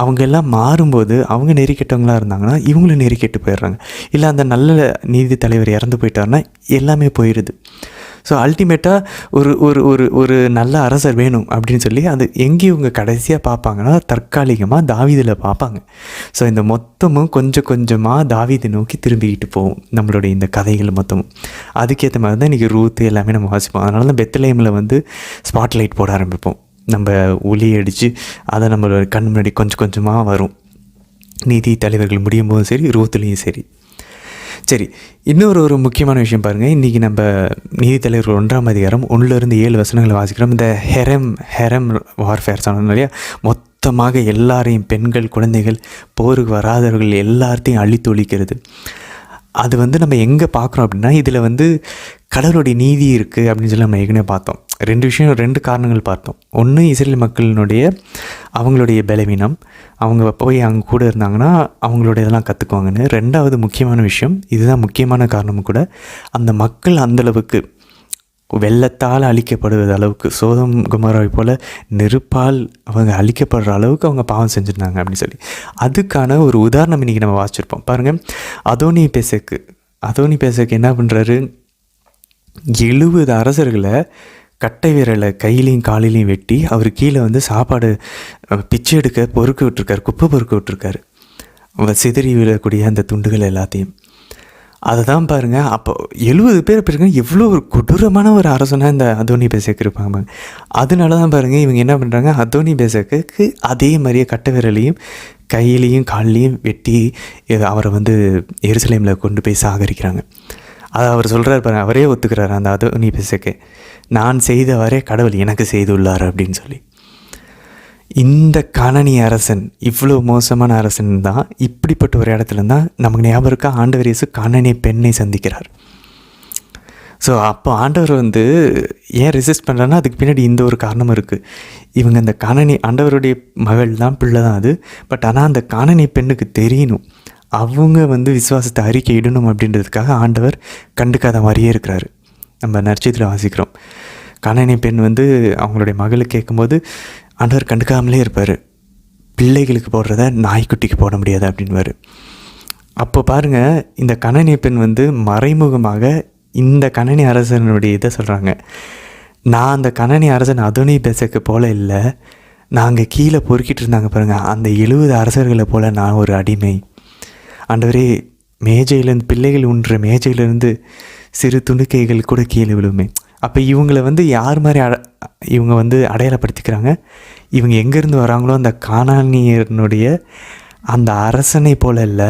Speaker 1: அவங்க எல்லாம் மாறும்போது, அவங்க நெறிக்கெட்டவங்களாக இருந்தாங்கன்னா இவங்களும் நெறிக்கெட்டு போயிடுறாங்க. இல்லை அந்த நல்ல நீதி தலைவர் இறந்து போயிட்டாருன்னா எல்லாமே போயிடுது. ஸோ அல்டிமேட்டாக ஒரு நல்ல அரசர் வேணும் அப்படின்னு சொல்லி அது எங்கேயும் இவங்க கடைசியாக பார்ப்பாங்கன்னா தற்காலிகமாக தாவீதில் பார்ப்பாங்க. ஸோ இந்த மொத்தமும் கொஞ்சம் கொஞ்சமாக தாவீதை நோக்கி திரும்பிக்கிட்டு போகும் நம்மளுடைய இந்த கதைகள் மொத்தமும். அதுக்கேற்ற மாதிரி தான் இன்றைக்கி ரூத்து எல்லாமே நம்ம வாசிப்போம். அதனால தான் பெத்லஹேமில் வந்து ஸ்பாட்லைட் போட ஆரம்பிப்போம். நம்ம ஒளி அடித்து அதை நம்மளோட கண் முன்னாடி கொஞ்சம் கொஞ்சமாக வரும். நீதி தலைவர்கள் முடியும் போதும் சரி, ரூத்துலேயும் சரி. சரி, இன்னொரு முக்கியமான விஷயம் பாருங்கள். இன்றைக்கி நம்ம நீதி தலைவர்கள் 1ஆம் அதிகாரம் 1-7 வசனங்களை வாசிக்கிறோம். இந்த ஹெரம் வார்ஃபேர் சொன்னோம் இல்லையா, மொத்தமாக எல்லாரையும், பெண்கள், குழந்தைகள், போருக்கு வராதவர்கள் எல்லாத்தையும் அழித்து ஒழிக்கிறது. அது வந்து நம்ம எங்கே பார்க்குறோம் அப்படின்னா, இதில் வந்து கடவுளுடைய நீதி இருக்குது அப்படின்னு சொல்லி நம்ம ஏற்கனவே பார்த்தோம். 2 காரணங்கள் பார்த்தோம். ஒன்று, இஸ்ரேல் மக்களினுடைய அவங்களுடைய பலவீனம், அவங்க போய் அங்கே கூட இருந்தாங்கன்னா அவங்களோட இதெல்லாம் கற்றுக்குவாங்கன்னு. 2வது முக்கியமான விஷயம், இதுதான் முக்கியமான காரணமும் கூட, அந்த மக்கள் அந்தளவுக்கு வெள்ளத்தால் அழிக்கப்படுவது அளவுக்கு, சோதம் குமராவை போல் நெருப்பால் அவங்க அழிக்கப்படுற அளவுக்கு அவங்க பாவம் செஞ்சுருந்தாங்க அப்படின்னு சொல்லி. அதுக்கான ஒரு உதாரணம் இன்றைக்கி நம்ம வாசிச்சிருப்போம். பாருங்கள், அதோனி பேசக்கு என்ன பண்ணுறாரு, 70 அரசர்களை கட்டை விரலை கையிலையும் காலிலையும் வெட்டி அவர் கீழே வந்து சாப்பாடு பிச்சை எடுக்க பொறுக்க விட்டுருக்காரு, குப்பை பொறுக்க விட்டுருக்காரு, சிதறி விழக்கூடிய அந்த துண்டுகள் எல்லாத்தையும். அதை தான் பாருங்கள், அப்போ 70 பேர் இருக்காங்க. எவ்வளோ ஒரு கொடூரமான ஒரு அரசனாக இந்த அதோனி பேசக்கு இருப்பாங்க. அதனால தான் பாருங்கள், இவங்க என்ன பண்ணுறாங்க, அதோனி பேசக்கு அதே மாதிரியே கட்டை விரலையும் கையிலையும் கால்லையும் வெட்டி அவரை வந்து எருசலேமில் கொண்டு போய் சாகரிக்கிறாங்க. அதை அவர் சொல்கிறார் பாருங்கள், அவரே ஒத்துக்கிறார் அந்த அதோனி பேசக்கு, நான் செய்தவரே கடவுள் எனக்கு செய்துள்ளார் அப்படின்னு சொல்லி. இந்த கானானி அரசன் இவ்வளோ மோசமான அரசன் தான். இப்படிப்பட்ட ஒரு இடத்துல தான் நமக்கு ஞாபகம் இருக்கா, ஆண்டவர் இயேசு கானானிய பெண்ணை சந்திக்கிறார். ஸோ அப்போ ஆண்டவர் வந்து ஏன் ரெசிஸ்ட் பண்ணுறாருன்னா, அதுக்கு பின்னாடி இந்த ஒரு காரணமும் இருக்குது. இவங்க அந்த கானானி ஆண்டவருடைய மகள் தான், பிள்ளை தான் அது. பட் ஆனால் அந்த கானானி பெண்ணுக்கு தெரியணும், அவங்க வந்து விசுவாசத்தை அறிக்கையிடணும் அப்படின்றதுக்காக ஆண்டவர் கண்டுக்காத மாதிரியே இருக்கிறாரு. நம்ம நற்செய்தியில் வாசிக்கிறோம், கானானி பெண் வந்து அவங்களுடைய மகளுக்கு கேட்கும்போது ஆண்டவர் கண்டுக்காமலே இருப்பார். பிள்ளைகளுக்கு போடுறத நாய்க்குட்டிக்கு போட முடியாது அப்படின்வார். அப்போ பாருங்கள், இந்த கானானி பெண் வந்து மறைமுகமாக இந்த கானானி அரசனுடைய இதை சொல்கிறாங்க, நான் அந்த கானானி அரசன் அதோனி பேசக்கு போல இல்லை, நாங்கள் கீழே பொறுக்கிட்டு இருந்தாங்க பாருங்கள், அந்த 70 அரசர்களை போல் நான் ஒரு அடிமை. ஆண்டவரே, மேஜையிலேருந்து பிள்ளைகள் உண்ற மேஜையிலேருந்து சிறு துணுக்கைகள் கூட கீழே விழுமே. அப்போ இவங்களை வந்து யார் மாதிரி இவங்க வந்து அடையாளப்படுத்திக்கிறாங்க, இவங்க எங்கேருந்து வராங்களோ அந்த கானானியனுடைய அந்த அரசனை போல இல்லை,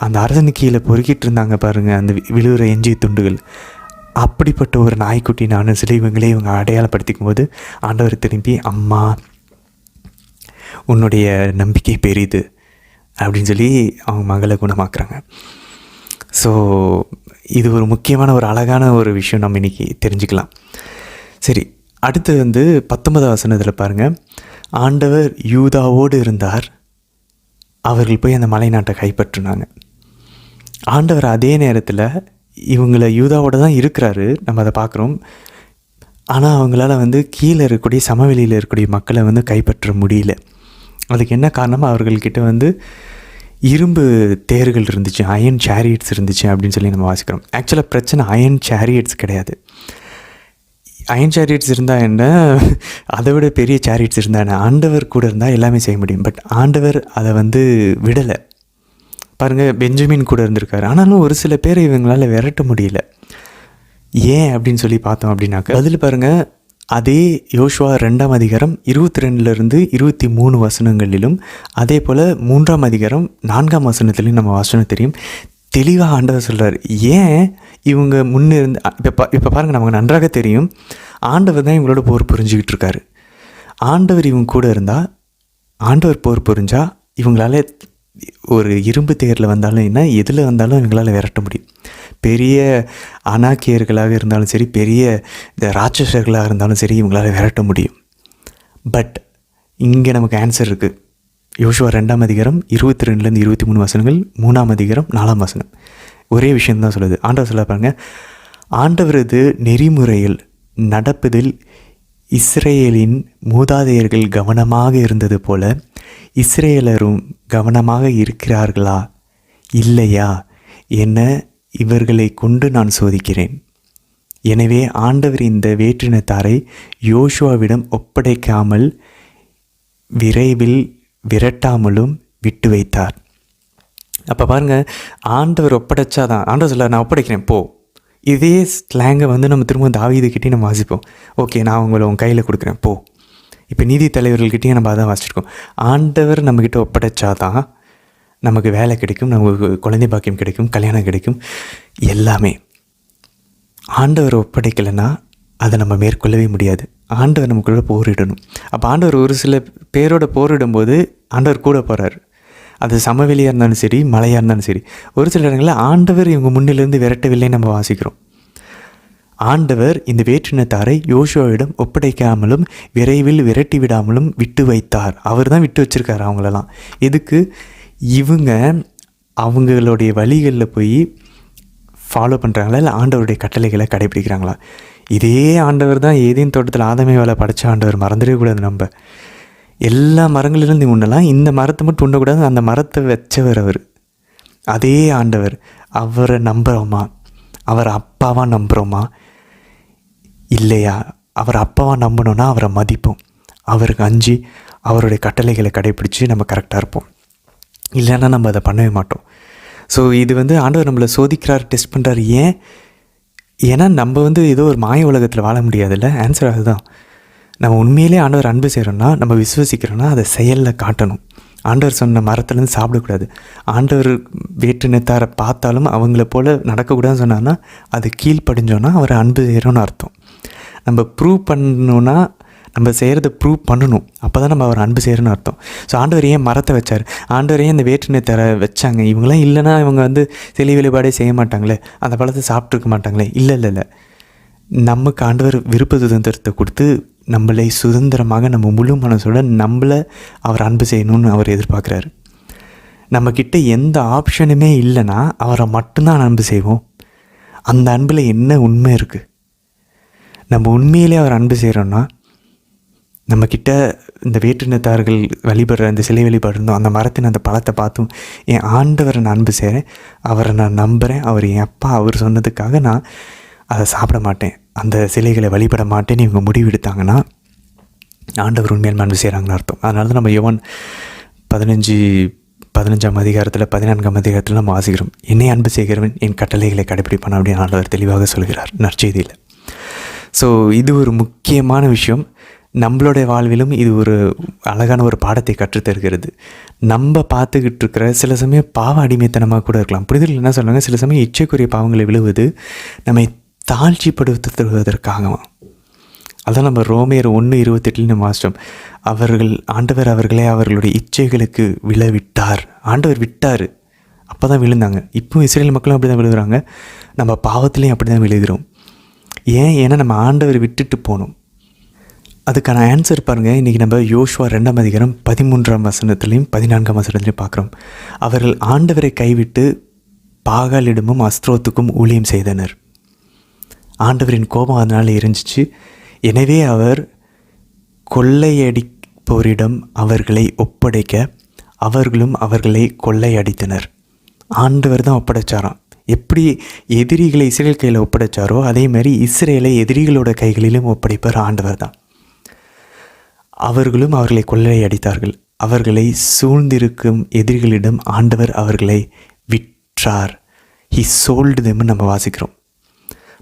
Speaker 1: அந்த அரசனுக்கு கீழே பொறுக்கிட்டு இருந்தாங்க பாருங்கள் அந்த விழுகிற எஞ்சிய துண்டுகள், அப்படிப்பட்ட ஒரு நாய்க்குட்டி நானும் சில இவங்களே இவங்க அடையாளப்படுத்திக்கும் போது ஆண்டவர் திரும்பி, அம்மா உன்னுடைய நம்பிக்கை பெரிது அப்படின்னு சொல்லி அவங்க மகளை குணமாக்குறாங்க. ஸோ இது ஒரு முக்கியமான ஒரு அழகான ஒரு விஷயம் நம்ம இன்றைக்கி தெரிஞ்சுக்கலாம். சரி, அடுத்து வந்து 19வது வசனத்தில் பாருங்கள், ஆண்டவர் யூதாவோடு இருந்தார், அவர்கள் போய் அந்த மலை நாட்டை கைப்பற்றினாங்க. ஆண்டவர் அதே நேரத்தில் இவங்களை யூதாவோடு தான் இருக்கிறாரு, நம்ம அதை பார்க்குறோம். ஆனால் அவங்களால வந்து கீழே இருக்கக்கூடிய சமவெளியில் இருக்கக்கூடிய மக்களை வந்து கைப்பற்ற முடியல. அதுக்கு என்ன காரணமாக, அவர்கள்கிட்ட வந்து இரும்பு தேர்கள் இருந்துச்சு, அயன் சேரியட்ஸ் இருந்துச்சு அப்படின்னு சொல்லி நம்ம வாசிக்கிறோம். ஆக்சுவலாக பிரச்சனை அயன் சேரியட்ஸ் கிடையாது. அயன் சேரியட்ஸ் இருந்தால் என்ன, அதை விட பெரிய சேரியட்ஸ் இருந்தால் என்ன, ஆண்டவர் கூட இருந்தால் எல்லாமே செய்ய முடியும். பட் ஆண்டவர் அதை வந்து விடலை. பாருங்கள், பெஞ்சமின் கூட இருந்திருக்காரு, ஆனாலும் ஒரு சில பேரை இவங்களால் விரட்ட முடியல. ஏன் அப்படின்னு சொல்லி பார்த்தோம் அப்படின்னாக்க, அதில் பாருங்கள், அதே யோசுவா 2ஆம் அதிகாரம் 22லேருந்து 23 வசனங்களிலும், அதே போல் 3ஆம் அதிகாரம் 4ஆம் வசனத்துலையும் நம்ம வசனம் தெரியும், தெளிவாக ஆண்டவர் சொல்கிறார், ஏன் இவங்க முன்னே இருந்து. இப்போ பாருங்கள், நமக்கு நன்றாக தெரியும் ஆண்டவர் தான் இவங்களோட போர் புரிஞ்சுக்கிட்டு இருக்காரு. ஆண்டவர் இவங்க கூட இருந்தால், ஆண்டவர் போர் புரிஞ்சால் இவங்களால ஒரு இரும்பு தேரில் வந்தாலும் என்ன, எதில் வந்தாலும் இவங்களால் விரட்ட முடியும். பெரிய அனாக்கியர்களாக இருந்தாலும் சரி, பெரிய இந்த ராட்சசர்களாக இருந்தாலும் சரி, இவங்களால் விரட்ட முடியும். பட் இங்கே நமக்கு ஆன்சர் இருக்குது. யோசுவா 2ஆம் அதிகாரம் 22லேருந்து 23 வசனங்கள், 3ஆம் அதிகாரம் 4ஆம் வசனம் ஒரே விஷயம்தான் சொல்லுது. ஆண்டவர் சொல்ல பாருங்க, ஆண்டவரது நெறிமுறையில் நடப்பதில் இஸ்ரேலின் மூதாதையர்கள் கவனமாக இருந்தது போல இஸ்ரேலரும் கவனமாக இருக்கிறார்களா இல்லையா என இவர்களை கொண்டு நான் சோதிக்கிறேன். எனவே ஆண்டவர் இந்த வேற்றினத்தாரை யோசுவாவிடம் ஒப்படைக்காமல் விரைவில் விரட்டாமலும் விட்டு வைத்தார். அப்போ பாருங்கள், ஆண்டவர் ஒப்படைச்சாதான், ஆண்டவர் சொல்ல நான் ஒப்படைக்கிறேன் போ. இதே ஸ்லாங்கை வந்து நம்ம திரும்ப தாவீதுக்கிட்டே நம்ம வாசிப்போம். ஓகே, நான் உங்களை உன் கையில் கொடுக்குறேன் போ. இப்போ நீதி தலைவர்கள்கிட்டையும் நம்ம அதான் வாசிச்சிருக்கோம். ஆண்டவர் நம்மக்கிட்ட ஒப்படைச்சாதான் நமக்கு வேலை கிடைக்கும், நமக்கு குழந்தை பாக்கியம் கிடைக்கும், கல்யாணம் கிடைக்கும், எல்லாமே. ஆண்டவர் ஒப்படைக்கலைன்னா அதை நம்ம மேற்கொள்ளவே முடியாது. ஆண்டவர் நமக்குள்ள போரிடணும். அப்போ ஆண்டவர் ஒரு சில பேரோட போரிடும்போது ஆண்டவர் கூட போகிறார். அது சமவெளியாக இருந்தாலும் சரி, மலையாக இருந்தாலும் சரி. ஒரு சில இடங்களில் ஆண்டவர் இவங்க முன்னிலிருந்து விரட்டவில்லைன்னு நம்ம வாசிக்கிறோம். ஆண்டவர் இந்த வேற்றினத்தாரை யோசுவாவிடம் ஒப்படைக்காமலும் விரைவில் விரட்டி விடாமலும் விட்டு வைத்தார். அவர் தான் விட்டு வச்சுருக்காரு அவங்களெல்லாம். எதுக்கு? இவங்க அவங்களுடைய வழிகளில் போய் ஃபாலோ பண்ணுறாங்களா, இல்லை ஆண்டவருடைய கட்டளைகளை கடைபிடிக்கிறாங்களா? இதே ஆண்டவர் தான் ஏதேன் தோட்டத்தில் ஆதமேவாலை படைச்ச ஆண்டவர். மறந்துடவே கூடாது. நம்ம எல்லா மரங்களிலிருந்து உண்ணலாம், இந்த மரத்தை மட்டும் உண்ணக்கூடாது. அந்த மரத்தை வச்சவர் அவர். அதே ஆண்டவர். அவரை நம்புகிறோமா? அவர் அப்பாவாக நம்புகிறோமா இல்லையா? அவர் அப்பாவாக நம்பணுன்னா அவரை மதிப்போம், அவருக்கு அஞ்சு அவருடைய கட்டளைகளை கடைப்பிடிச்சு நம்ம கரெக்டாக இருப்போம். இல்லைன்னா நம்ம அதை பண்ணவே மாட்டோம். ஸோ இது ஆண்டவர் நம்மளை சோதிக்கிறார், டெஸ்ட் பண்ணுறாரு. ஏன்னா நம்ம ஏதோ ஒரு மாய உலகத்தில் வாழ முடியாதுல்ல. ஆன்சர் அதுதான். நம்ம உண்மையிலே ஆண்டவர் அன்பு செய்கிறோன்னா, நம்ம விசுவசிக்கிறோன்னா அதை செயலில் காட்டணும். ஆண்டவர் சொன்ன மரத்துலேருந்து சாப்பிடக்கூடாது. ஆண்டவர் வேற்றினத்தாரை பார்த்தாலும் அவங்கள போல் நடக்கக்கூடாதுன்னு சொன்னார்னா அது கீழ்ப்படிஞ்சோன்னா அவர் அன்பு செய்கிறோன்னு அர்த்தம். நம்ம ப்ரூவ் பண்ணணுன்னா நம்ம செய்கிறத ப்ரூவ் பண்ணணும். அப்போ தான் நம்ம அவர் அன்பு செய்கிறோன்னு அர்த்தம். ஸோ ஆண்டவர் ஏன் மரத்தை வச்சார்? ஆண்டவர் ஏன் இந்த வேற்றினத்தாரை வச்சாங்க? இவங்களாம் இல்லைன்னா இவங்க சிலை வழிபாடே செய்ய மாட்டாங்களே, அந்த பழத்தை சாப்பிட்ருக்க மாட்டாங்களே. இல்லை, நமக்கு ஆண்டவர் விருப்ப சுதந்திரத்தை கொடுத்து நம்மளை சுதந்திரமாக நம்ம முழு மனசோட நம்மளை அவர் அன்பு செய்யணும்னு அவர் எதிர்பார்க்குறாரு. நம்மக்கிட்ட எந்த ஆப்ஷனுமே இல்லைன்னா அவரை மட்டும்தான் அன்பு செய்வோம். அந்த அன்பில் என்ன உண்மை இருக்குது? நம்ம உண்மையிலே அவர் அன்பு செய்கிறோன்னா, நம்மக்கிட்ட இந்த வேற்றினத்தார்கள் வழிபடுற அந்த சிலை வழிபாடு இருந்தோம், அந்த மரத்தின் அந்த பழத்தை பார்த்தும் என் ஆண்டவரை நான் அன்பு செய்கிறேன், அவரை நான் நம்புகிறேன், அவர் என் அப்பா, அவர் சொன்னதுக்காக நான் அதை சாப்பிட மாட்டேன், அந்த சிலைகளை வழிபட மாட்டேன்னு இவங்க முடிவு எடுத்தாங்கன்னா ஆண்டவர் உண்மையில் அன்பு செய்கிறாங்கன்னு அர்த்தம். அதனால தான் நம்ம யோவான் 15ஆம் அதிகாரத்தில் 14ஆம் அதிகாரத்தில் நம்ம வாசிக்கிறோம், என்னை அன்பு செய்கிறவன் என் கட்டளைகளை கடைப்பிடிப்பான் அப்படின்னு ஆண்டவர் தெளிவாக சொல்கிறார் நற்செய்தியில். ஸோ இது ஒரு முக்கியமான விஷயம். நம்மளுடைய வாழ்விலும் இது ஒரு அழகான ஒரு பாடத்தை கற்றுத்தருகிறது. நம்ம பார்த்துக்கிட்டு இருக்கிற சில சமயம் பாவ அடிமைத்தனமாக கூட இருக்கலாம். புரிதல் என்ன சொல்கிறாங்க? சில சமயம் இச்சைக்குரிய பாவங்களை விழுவது நம்மை தாழ்ச்சிப்படுத்துவதற்காகவாம். அதான் நம்ம ரோமையர் 1:28 நம்ம வாசித்தோம். ஆண்டவர் அவர்களே அவர்களுடைய இச்சைகளுக்கு விழவிட்டார். ஆண்டவர் விட்டார், அப்போ தான் விழுந்தாங்க. இப்போவும் இஸ்ரேல் மக்களும் அப்படி தான் விழுகிறாங்க. நம்ம பாவத்துலேயும் அப்படி தான் விழுகிறோம். ஏன்னா நம்ம ஆண்டவர் விட்டுட்டு போனோம். அதுக்கான ஆன்சர் பாருங்கள். இன்றைக்கி நம்ம யோசுவா 2ஆம் அதிகாரம் 13ஆம் வசனத்துலேயும் 14ஆம் வசனத்துலேயும் பார்க்குறோம். அவர்கள் ஆண்டவரை கைவிட்டு பாகாலிடமும் அஸ்திரோத்துக்கும் ஊழியம் செய்தனர். ஆண்டவரின் கோபம் அதனால் எரிஞ்சிச்சு. எனவே அவர் கொள்ளையடிப்போரிடம் அவர்களை ஒப்படைக்க அவர்களும் அவர்களை கொள்ளையடித்தனர். ஆண்டவர் தான் ஒப்படைச்சாராம். எப்படி எதிரிகளை இஸ்ரேல் கையில் ஒப்படைச்சாரோ அதே மாதிரி இஸ்ரேலை எதிரிகளோட கைகளிலும் ஒப்படைப்பார் ஆண்டவர் தான். அவர்களும் அவர்களை கொள்ளையடித்தார்கள். அவர்களை சூழ்ந்திருக்கும் எதிரிகளிடம் ஆண்டவர் அவர்களை விற்றார். ஹி சோல்டு தெம்னு நம்ம வாசிக்கிறோம்.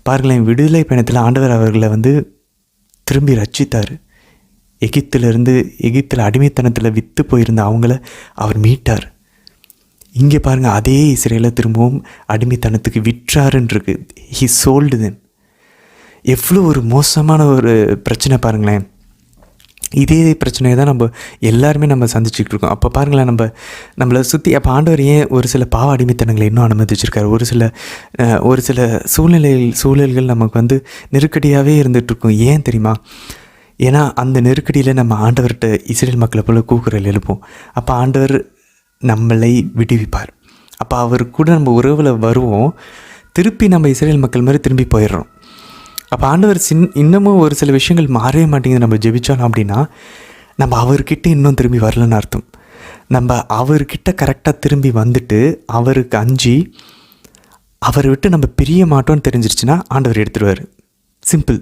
Speaker 1: பாருங்களேன், விடுதலை பயணத்தில் ஆண்டவர் அவர்களை திரும்பி ரட்சித்தார். எகிப்தில் அடிமைத்தனத்தில் விற்று போயிருந்த அவங்கள அவர் மீட்டார். இங்கே பாருங்கள், அதே இஸ்ரேலை திரும்பவும் அடிமைத்தனத்துக்கு விற்றாருன்னு இருக்கு. He sold them. எவ்வளோ ஒரு மோசமான ஒரு பிரச்சனை பாருங்களேன். இதே பிரச்சனையை தான் நம்ம எல்லாருமே நம்ம சந்திச்சுக்கிட்டு இருக்கோம். அப்போ பாருங்களேன், நம்மளை சுற்றி அப்போ ஆண்டவர் ஏன் ஒரு சில பாவ அடிமைத்தனங்களை இன்னும் அனுமதிச்சிருக்காரு? ஒரு சில சூழல்கள் நமக்கு நெருக்கடியாகவே இருந்துகிட்ருக்கும். ஏன் தெரியுமா? ஏன்னா அந்த நெருக்கடியில் நம்ம ஆண்டவர்கிட்ட இஸ்ரேல் மக்களை போல் கூக்குரல் எழுப்போம். அப்போ ஆண்டவர் நம்மளை விடுவிப்பார். அப்போ அவர் கூட நம்ம உறவில் வருவோம். திருப்பி நம்ம இஸ்ரேல் மக்கள் மாதிரி திரும்பி போயிடுறோம். அப்போ ஆண்டவர் இன்னமும் ஒரு சில விஷயங்கள் மாறவே மாட்டேங்குது. நம்ம ஜெபிச்சோம் அப்படின்னா நம்ம அவர்கிட்ட இன்னும் திரும்பி வரலன்னு அர்த்தம். நம்ம அவர்கிட்ட கரெக்டாக திரும்பி வந்துட்டு அவருக்கு அஞ்சி அவரை விட்டு நம்ம பிரிய மாட்டோம்னு தெரிஞ்சிருச்சுன்னா ஆண்டவர் எடுத்துடுவார். சிம்பிள்.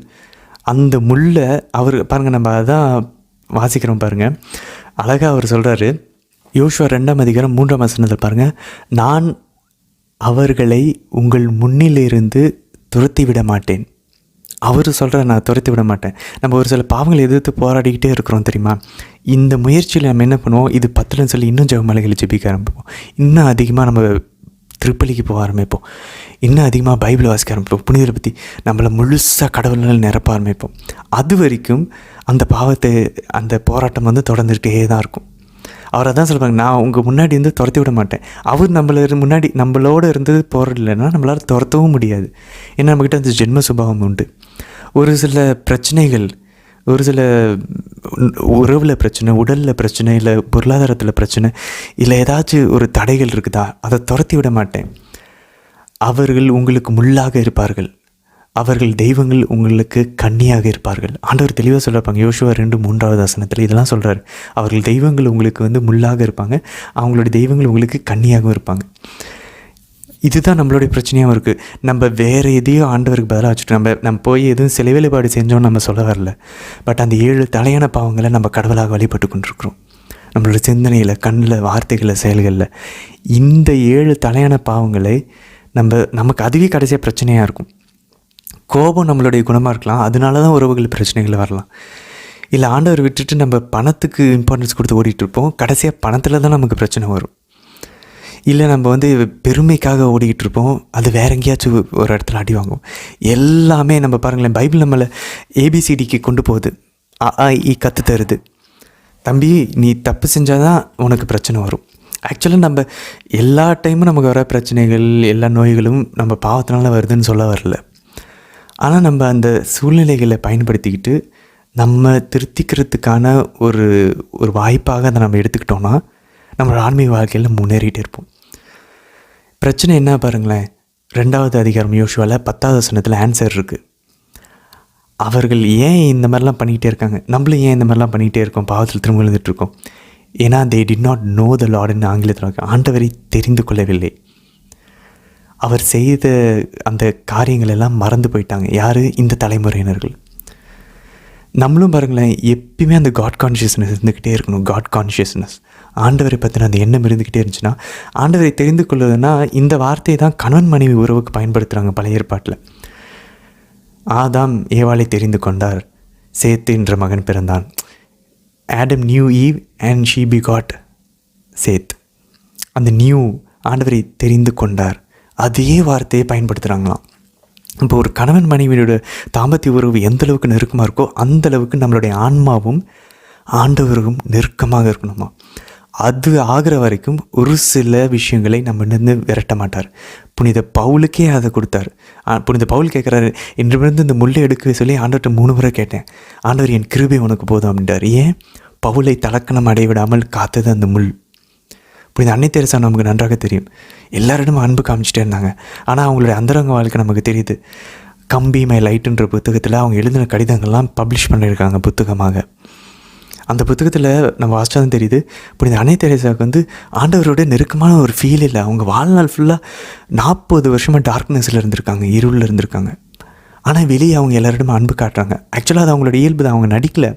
Speaker 1: அந்த முள்ளை அவர் பாருங்கள், நம்ம அதான் வாசிக்கிறோம் பாருங்கள். அழகாக அவர் சொல்கிறாரு யோசுவா 2ஆம் அதிகாரம் 3ஆம் வசனத்தில் பாருங்கள். நான் அவர்களை உங்கள் முன்னிலிருந்து துரத்தி விட மாட்டேன். அவர் சொல்கிறார், நான் துரத்தி விட மாட்டேன். நம்ம ஒரு சில பாவங்களை எதிர்த்து போராடிக்கிட்டே இருக்கிறோம் தெரியுமா? இந்த முயற்சியில் நம்ம என்ன பண்ணுவோம்? இது பத்தலன்னு சொல்லி இன்னும் ஜெபமாலைகளை ஜெபிக்க ஆரம்பிப்போம். இன்னும் அதிகமாக நம்ம திருப்பலிக்கு போக ஆரம்பிப்போம். இன்னும் அதிகமாக பைபிள் வாசிக்க ஆரம்பிப்போம். புனிதரை பற்றி நம்மளை முழுசாக கடவுள்கள் நிரப்ப ஆரம்பிப்போம். அது வரைக்கும் அந்த பாவத்தை அந்த போராட்டம் தொடர்ந்துகிட்டே தான் இருக்கும். அவரை தான் சொல்லுவாங்க, நான் உங்கள் முன்னாடி இருந்து துரத்தி விட மாட்டேன். அவர் முன்னாடி நம்மளோட இருந்து போகிறதில்லைன்னா நம்மளால் துரத்தவும் முடியாது. ஏன்னா நம்மக்கிட்ட அந்த ஜென்ம சுபாவம் உண்டு. ஒரு சில பிரச்சனைகள், ஒரு சில உறவில் பிரச்சனை, உடலில் பிரச்சனை, இல்லை பொருளாதாரத்தில் பிரச்சனை, இல்லை ஏதாச்சும் ஒரு தடைகள் இருக்குதா, அதை துரத்தி விட மாட்டேன். அவர்கள் உங்களுக்கு முள்ளாக இருப்பார்கள், அவர்கள் தெய்வங்கள் உங்களுக்கு கண்ணியாக இருப்பார்கள். ஆண்டவர் தெளிவாக சொல்லியிருப்பாங்க. யோசுவா 2:3 இதெல்லாம் சொல்கிறார். அவர்கள் தெய்வங்கள் உங்களுக்கு முள்ளாக இருப்பாங்க, அவங்களுடைய தெய்வங்கள் உங்களுக்கு கண்ணியாகவும் இருப்பாங்க. இதுதான் நம்மளுடைய பிரச்சனையாகவும் இருக்குது. நம்ம வேறு எதையோ ஆண்டவருக்கு பதிலாக வச்சுட்டு நம்ம போய் எதுவும் சிலை வழிபாடு செஞ்சோன்னு நம்ம சொல்ல வரல. பட் அந்த 7 தலையான பாவங்களை நம்ம கடவுளாக வழிபட்டு கொண்டிருக்கிறோம். நம்மளோட சிந்தனையில், கண்ணில், வார்த்தைகளில், செயல்களில். இந்த 7 தலையான பாவங்களை நமக்கு அதுவே கடைசியாக பிரச்சனையாக இருக்கும். கோபம் நம்மளுடைய குணமாக இருக்கலாம், அதனால தான் உறவுகள் பிரச்சனைகள் வரலாம். இல்லை ஆண்டவர் விட்டுட்டு நம்ம பணத்துக்கு இம்பார்ட்டன்ஸ் கொடுத்து ஓடிட்டுருப்போம், கடைசியாக பணத்தில் தான் நமக்கு பிரச்சனை வரும். இல்லை நம்ம பெருமைக்காக ஓடிக்கிட்டு இருப்போம், அது வேற எங்கேயாச்சும் ஒரு இடத்துல அடி வாங்குவோம். எல்லாமே நம்ம பாருங்களேன், பைபிள் நம்மளை ஏபிசிடிக்கு கொண்டு போகுது. கற்று தருது. தம்பி, நீ தப்பு செஞ்சால் தான் உனக்கு பிரச்சனை வரும். ஆக்சுவலாக நம்ம எல்லா டைமும் நமக்கு வர பிரச்சனைகள், எல்லா நோய்களும் நம்ம பாவத்தினால வருதுன்னு சொல்ல வரல. ஆனால் நம்ம அந்த சூழ்நிலைகளை பயன்படுத்திக்கிட்டு நம்ம திருத்திக்கிறதுக்கான ஒரு வாய்ப்பாக அதை நம்ம எடுத்துக்கிட்டோன்னா நம்மளோட ஆன்மீக வாழ்க்கையில் முன்னேறிகிட்டே இருப்போம். பிரச்சனை என்ன பாருங்களேன், 2வது அதிகாரம் யோசுவாவில் 10வது ஆன்சர் இருக்குது. அவர்கள் ஏன் இந்த மாதிரிலாம் பண்ணிக்கிட்டே இருக்காங்க, நம்மளும் ஏன் இந்த மாதிரிலாம் பண்ணிக்கிட்டே இருக்கோம், பாவத்தில் திரும்ப எழுந்துட்டுருக்கோம்? ஏன்னா they did not know the Lord ன்னு ஆங்கிலத்தில் ஆண்டவரை தெரிந்து கொள்ளவில்லை. அவர் செய்த அந்த காரியங்கள் எல்லாம் மறந்து போயிட்டாங்க. யார்? இந்த தலைமுறையினர்கள். நம்மளும் பாருங்களேன், எப்பயுமே அந்த காட் கான்ஷியஸ்னஸ் இருந்துக்கிட்டே இருக்கணும். காட் கான்ஷியஸ்னஸ், ஆண்டவரை பற்றின அந்த எண்ணம் இருந்துக்கிட்டே இருந்துச்சுன்னா, ஆண்டவரை தெரிந்து கொள்வதுன்னா இந்த வார்த்தையை தான் கணவன் மனைவி உறவுக்கு பயன்படுத்துகிறாங்க பழைய ஏற்பாட்டில். ஆதாம் ஏவாளை தெரிந்து கொண்டார், சேத்து என்ற மகன் பிறந்தான். Adam knew Eve and she begot Seth. அந்த நியூ, ஆண்டவரை தெரிந்து கொண்டார், அதே வார்த்தையை பயன்படுத்துகிறாங்களாம். இப்போ ஒரு கணவன் மனைவியோட தாம்பத்திய உறவு எந்த அளவுக்கு நெருக்கமாக இருக்கோ அந்த அளவுக்கு நம்மளுடைய ஆன்மாவும் ஆண்டவருக்கும் நெருக்கமாக இருக்கணுமா. அது ஆகிற வரைக்கும் ஒரு சில விஷயங்களை நம்ம நின்று விரட்ட மாட்டார். புனித பவுலுக்கே அதை கொடுத்தார். புனித பவுல் கேட்குறாரு, என்றிருந்து இந்த முள்ளை எடுக்க சொல்லி ஆண்டவர்கிட்ட 3 முறை கேட்டேன், ஆண்டவர் என் கிருபை உனக்கு போதும் அப்படின்ட்டார். ஏன்? பவுலை தலக்கணம் அடைவிடாமல் காத்தது அந்த முள். புனித அன்னை தெரசா நமக்கு நன்றாக தெரியும், எல்லாரிடமும் அன்பு காமிச்சிட்டே இருந்தாங்க. ஆனால் அவங்களுடைய அந்தரங்க வாழ்க்கை நமக்கு தெரியுது. கம்பி மை லைட்டுன்ற புத்தகத்தில் அவங்க எழுதின கடிதங்கள்லாம் பப்ளிஷ் பண்ணியிருக்காங்க புத்தகமாக. அந்த புத்தகத்தில் நம்ம வாசிச்சாலும் தெரியுது, புனித அன்னை தெரசாவுக்கு ஆண்டவரோட நெருக்கமான ஒரு ஃபீல் இல்லை. அவங்க வாழ்நாள் ஃபுல்லாக 40 வருஷமாக டார்க்னஸில் இருந்திருக்காங்க, இருளில் இருந்திருக்காங்க. ஆனால் வெளியே அவங்க எல்லாரிடமும் அன்பு காட்டுறாங்க. ஆக்சுவலாக அது அவங்களோட இயல்பு தான், அவங்க நடிக்கலை.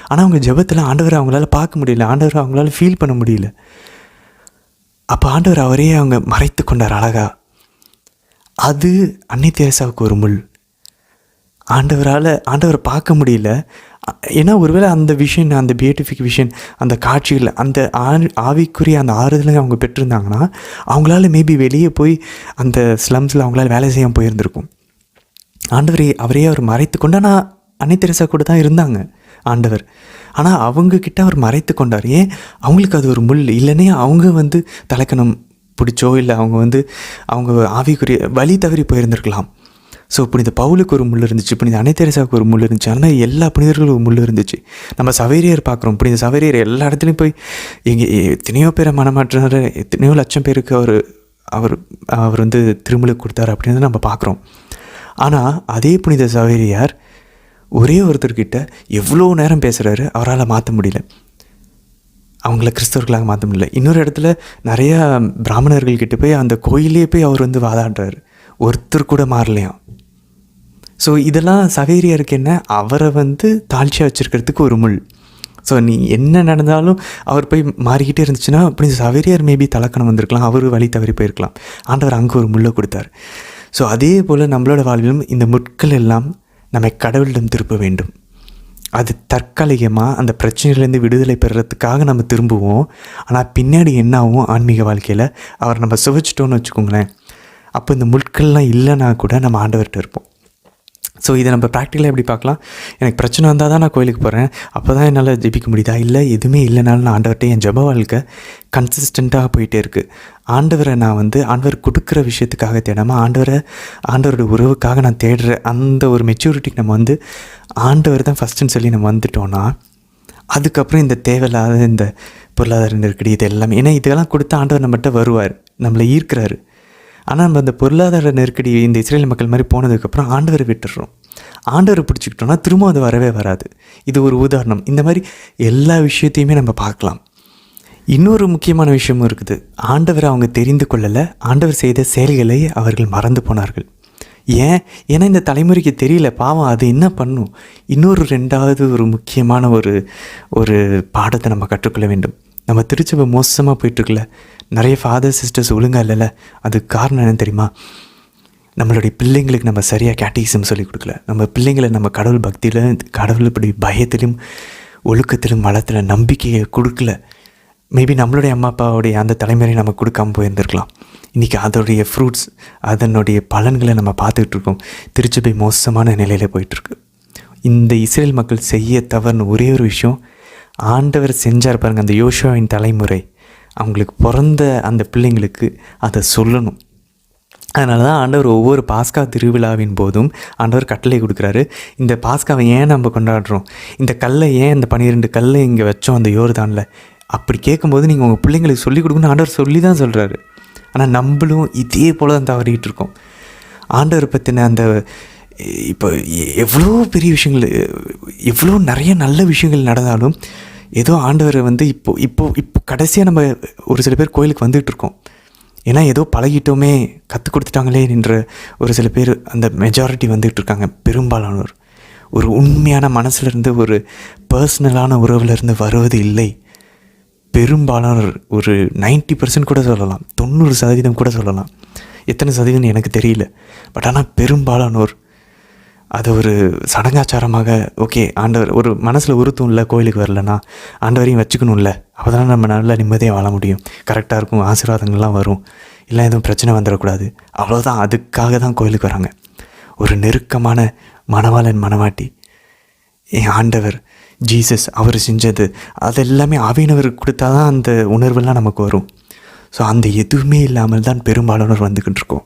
Speaker 1: ஆனால் அவங்க ஜெபத்தில் ஆண்டவரை அவங்களால பார்க்க முடியல, ஆண்டவரை அவங்களால ஃபீல் பண்ண முடியல. அப்போ ஆண்டவர் அவரையே அவங்க மறைத்து கொண்டார் அழகா. அது அன்னை தெரசாவுக்கு ஒரு முள். ஆண்டவரை பார்க்க முடியல. ஏன்னா ஒருவேளை அந்த விஷன், அந்த பியூட்டிஃபிக் விஷன், அந்த காட்சிகள், அந்த ஆவிக்குரிய அந்த ஆறுதலை அவங்க பெற்றிருந்தாங்கன்னா அவங்களால மேபி வெளியே போய் அந்த ஸ்லம்ஸில் அவங்களால வேலை செய்யாமல் போயிருந்திருக்கும். அவரையே அவர் மறைத்து கொண்டு, ஆனால் அன்னை தெரசா கூட தான் இருந்தாங்க ஆண்டவர். ஆனால் அவங்கக்கிட்ட அவர் மறைத்து கொண்டார். ஏன்? அவங்களுக்கு அது ஒரு முள். இல்லைன்னே அவங்க தலைக்கணம் பிடிச்சோ, இல்லை அவங்க ஆவிக்குரிய வழி தவறி போயிருந்திருக்கலாம். ஸோ புனித பவுலுக்கு ஒரு முள் இருந்துச்சு, புனித அன்னை தெரசாவுக்கு ஒரு முள் இருந்துச்சு, ஆனால் எல்லா புனிதர்களும் ஒரு முள் இருந்துச்சு. நம்ம சவேரியார் பார்க்குறோம், புனித சவேரியார் எல்லா இடத்துலையும் போய் எத்தனையோ பேரை மனமாற்றினார், எத்தனையோ லட்சம் பேருக்கு அவர் திருமலுக்கு கொடுத்தாரு அப்படின்னு நம்ம பார்க்குறோம். ஆனால் அதே புனித சவேரியார் ஒரே ஒருத்தர்கிட்ட எவ்வளோ நேரம் பேசுகிறாரு, அவரால் மாற்ற முடியல, அவங்கள கிறிஸ்தவர்களாக மாற்ற முடியல. இன்னொரு இடத்துல நிறையா பிராமணர்கள்கிட்ட போய் அந்த கோயிலே போய் அவர் வாதாடுறாரு, ஒருத்தர் கூட மாறலையாம். ஸோ இதெல்லாம் சவேரியாருக்கு என்ன, அவரை தாழ்ச்சியாக வச்சுருக்கிறதுக்கு ஒரு முள். ஸோ நீ என்ன நடந்தாலும் அவர் போய் மாறிக்கிட்டே இருந்துச்சுன்னா அப்படி சவேரியார் மேபி தலக்கணம் வந்திருக்கலாம், அவர் வழி தவறி போயிருக்கலாம். ஆண்டவர் அங்கே ஒரு முள்ளை கொடுத்தார். ஸோ அதே போல் நம்மளோட வாழ்விலும் இந்த முட்கள் எல்லாம் நம்மை கடவுளிடம் திருப்ப வேண்டும். அது தற்காலிகமாக அந்த பிரச்சனையிலேருந்து விடுதலை பெறுறதுக்காக நம்ம திரும்புவோம். ஆனால் பின்னாடி என்ன ஆகும் ஆன்மீக வாழ்க்கையில், அவர் நம்ம சுவைச்சிட்டோன்னு வச்சுக்கோங்களேன், அப்போ இந்த முட்கள்லாம் இல்லைன்னா கூட நம்ம ஆண்டவர்கிட்ட இருப்போம். ஸோ இதை நம்ம ப்ராக்டிக்கலாக எப்படி பார்க்கலாம்? எனக்கு பிரச்சனை வந்தால் தான் நான் கோயிலுக்கு போகிறேன், அப்போ தான் என்னால் ஜெபிக்க முடியுதா? இல்லை எதுவுமே இல்லைனாலும் நான் ஆண்டவர்கிட்ட என் ஜெப வாழ்க்கை கன்சிஸ்டண்ட்டாக போயிட்டே இருக்குது. ஆண்டவரை நான் ஆண்டவர் கொடுக்குற விஷயத்துக்காக தேடாமல் ஆண்டவரோட உறவுக்காக நான் தேடுற அந்த ஒரு மெச்சூரிட்டிக்கு நம்ம ஆண்டவர் தான் ஃபஸ்ட்டுன்னு சொல்லி நம்ம வந்துட்டோன்னா, அதுக்கப்புறம் இந்த தேவையில்லாத இந்த பொருளாதார நெருக்கடி இது எல்லாமே, ஏன்னா இதெல்லாம் கொடுத்து ஆண்டவர் நம்மகிட்ட வருவார், நம்மளை ஈர்க்கிறாரு. ஆனால் நம்ம அந்த பொருளாதார நெருக்கடி இந்த இஸ்ரேல் மக்கள் மாதிரி போனதுக்கப்புறம் ஆண்டவரை விட்டுடுறோம். ஆண்டவரை பிடிச்சிக்கிட்டோன்னா திரும்ப அது வரவே வராது. இது ஒரு உதாரணம். இந்த மாதிரி எல்லா விஷயத்தையுமே நம்ம பார்க்கலாம். இன்னொரு முக்கியமான விஷயமும் இருக்குது. ஆண்டவரை அவங்க தெரிந்து கொள்ளலை, ஆண்டவர் செய்த செயல்களை அவர்கள் மறந்து போனார்கள். ஏன்னா இந்த தலைமுறைக்கு தெரியல, பாவம் அது என்ன பண்ணும். இன்னொரு ரெண்டாவது ஒரு முக்கியமான ஒரு பாடத்தை நம்ம கற்றுக்கொள்ள வேண்டும். நம்ம திருச்சபை மோசமாக போயிட்டுருக்குல்ல, நிறைய ஃபாதர் சிஸ்டர்ஸ் ஒழுங்காக இல்லைல்ல, அதுக்கு காரணம் என்னன்னு தெரியுமா? நம்மளுடைய பிள்ளைங்களுக்கு நம்ம சரியாக கேட்டிசம் சொல்லிக் கொடுக்கல. நம்ம பிள்ளைங்களை நம்ம கடவுள் பக்தியில், கடவுள் இப்படி பயத்திலும் ஒழுக்கத்திலும் வளத்தில் நம்பிக்கையை கொடுக்கல. மேபி நம்மளுடைய அம்மா அப்பாவுடைய அந்த தலைமுறையை நம்ம கொடுக்காமல் போயிருந்துருக்கலாம். இன்றைக்கி அதோடைய ஃப்ரூட்ஸ், அதனுடைய பலன்களை நம்ம பார்த்துக்கிட்டு இருக்கோம். திருச்சபை மோசமான நிலையில் போயிட்டுருக்கு. இந்த இஸ்ரேல் மக்கள் செய்ய தவறுன ஒரே ஒரு விஷயம், ஆண்டவர் செஞ்சார் பாருங்கள். அந்த யோசுவாவின் தலைமுறை அவங்களுக்கு பிறந்த அந்த பிள்ளைங்களுக்கு அதை சொல்லணும். அதனால தான் ஆண்டவர் ஒவ்வொரு பாஸ்கா திருவிழாவின் போதும் ஆண்டவர் கட்டளை கொடுக்குறாரு. இந்த பாஸ்காவை ஏன் நம்ம கொண்டாடுறோம், இந்த கல்லை ஏன், இந்த 12 கல்லை இங்கே வச்சோம் அந்த யோர்தானில், அப்படி கேட்கும்போது நீங்கள் உங்கள் பிள்ளைங்களுக்கு சொல்லிக் கொடுக்கணும்னு ஆண்டவர் சொல்லி தான் சொல்கிறாரு. ஆனால் நம்மளும் இதே போல் தான் தவறிகிட்டு இருக்கோம். ஆண்டவர் பற்றின அந்த இப்போ எவ்வளோ பெரிய விஷயங்கள், எவ்வளோ நிறைய நல்ல விஷயங்கள் நடந்தாலும் ஏதோ ஆண்டவர் இப்போ கடைசியாக நம்ம ஒரு சில பேர் கோயிலுக்கு வந்துகிட்டு இருக்கோம். ஏன்னா ஏதோ பழகிட்டோமே, கற்றுக் கொடுத்துட்டாங்களே என்ற ஒரு சில பேர், அந்த மெஜாரிட்டி வந்துகிட்டு இருக்காங்க. பெரும்பாலானோர் ஒரு உண்மையான மனசுலேருந்து, ஒரு பர்சனலான உறவுலேருந்து வருவது இல்லை. பெரும்பாலானோர் ஒரு 90% கூட சொல்லலாம், 90% கூட சொல்லலாம். எத்தனை சதவீதம் எனக்கு தெரியல. பட் ஆனால் பெரும்பாலானோர் அது ஒரு சடங்காச்சாரமாக, ஓகே ஆண்டவர் ஒரு மனசில் உறுத்தும் இல்லை, கோயிலுக்கு வரலன்னா ஆண்டவரையும் வச்சுக்கணும்ல, அப்போ தான் நம்ம நல்லா நிம்மதியாக வாழ முடியும், கரெக்டாக இருக்கும், ஆசீர்வாதங்கள்லாம் வரும், இல்லை எதுவும் பிரச்சனை வந்துடக்கூடாது, அவ்வளோதான். அதுக்காக தான் கோயிலுக்கு வராங்க. ஒரு நெருக்கமான மணவாளன் மணவாட்டி, என் ஆண்டவர் ஜீசஸ் அவர் செஞ்சது அதெல்லாமே ஆவியானவருக்கு கொடுத்தா தான் அந்த உணர்வெல்லாம் நமக்கு வரும். ஸோ அந்த எதுவுமே இல்லாமல் தான் பெரும்பாலானவர் வந்துக்கிட்டு இருக்கோம்.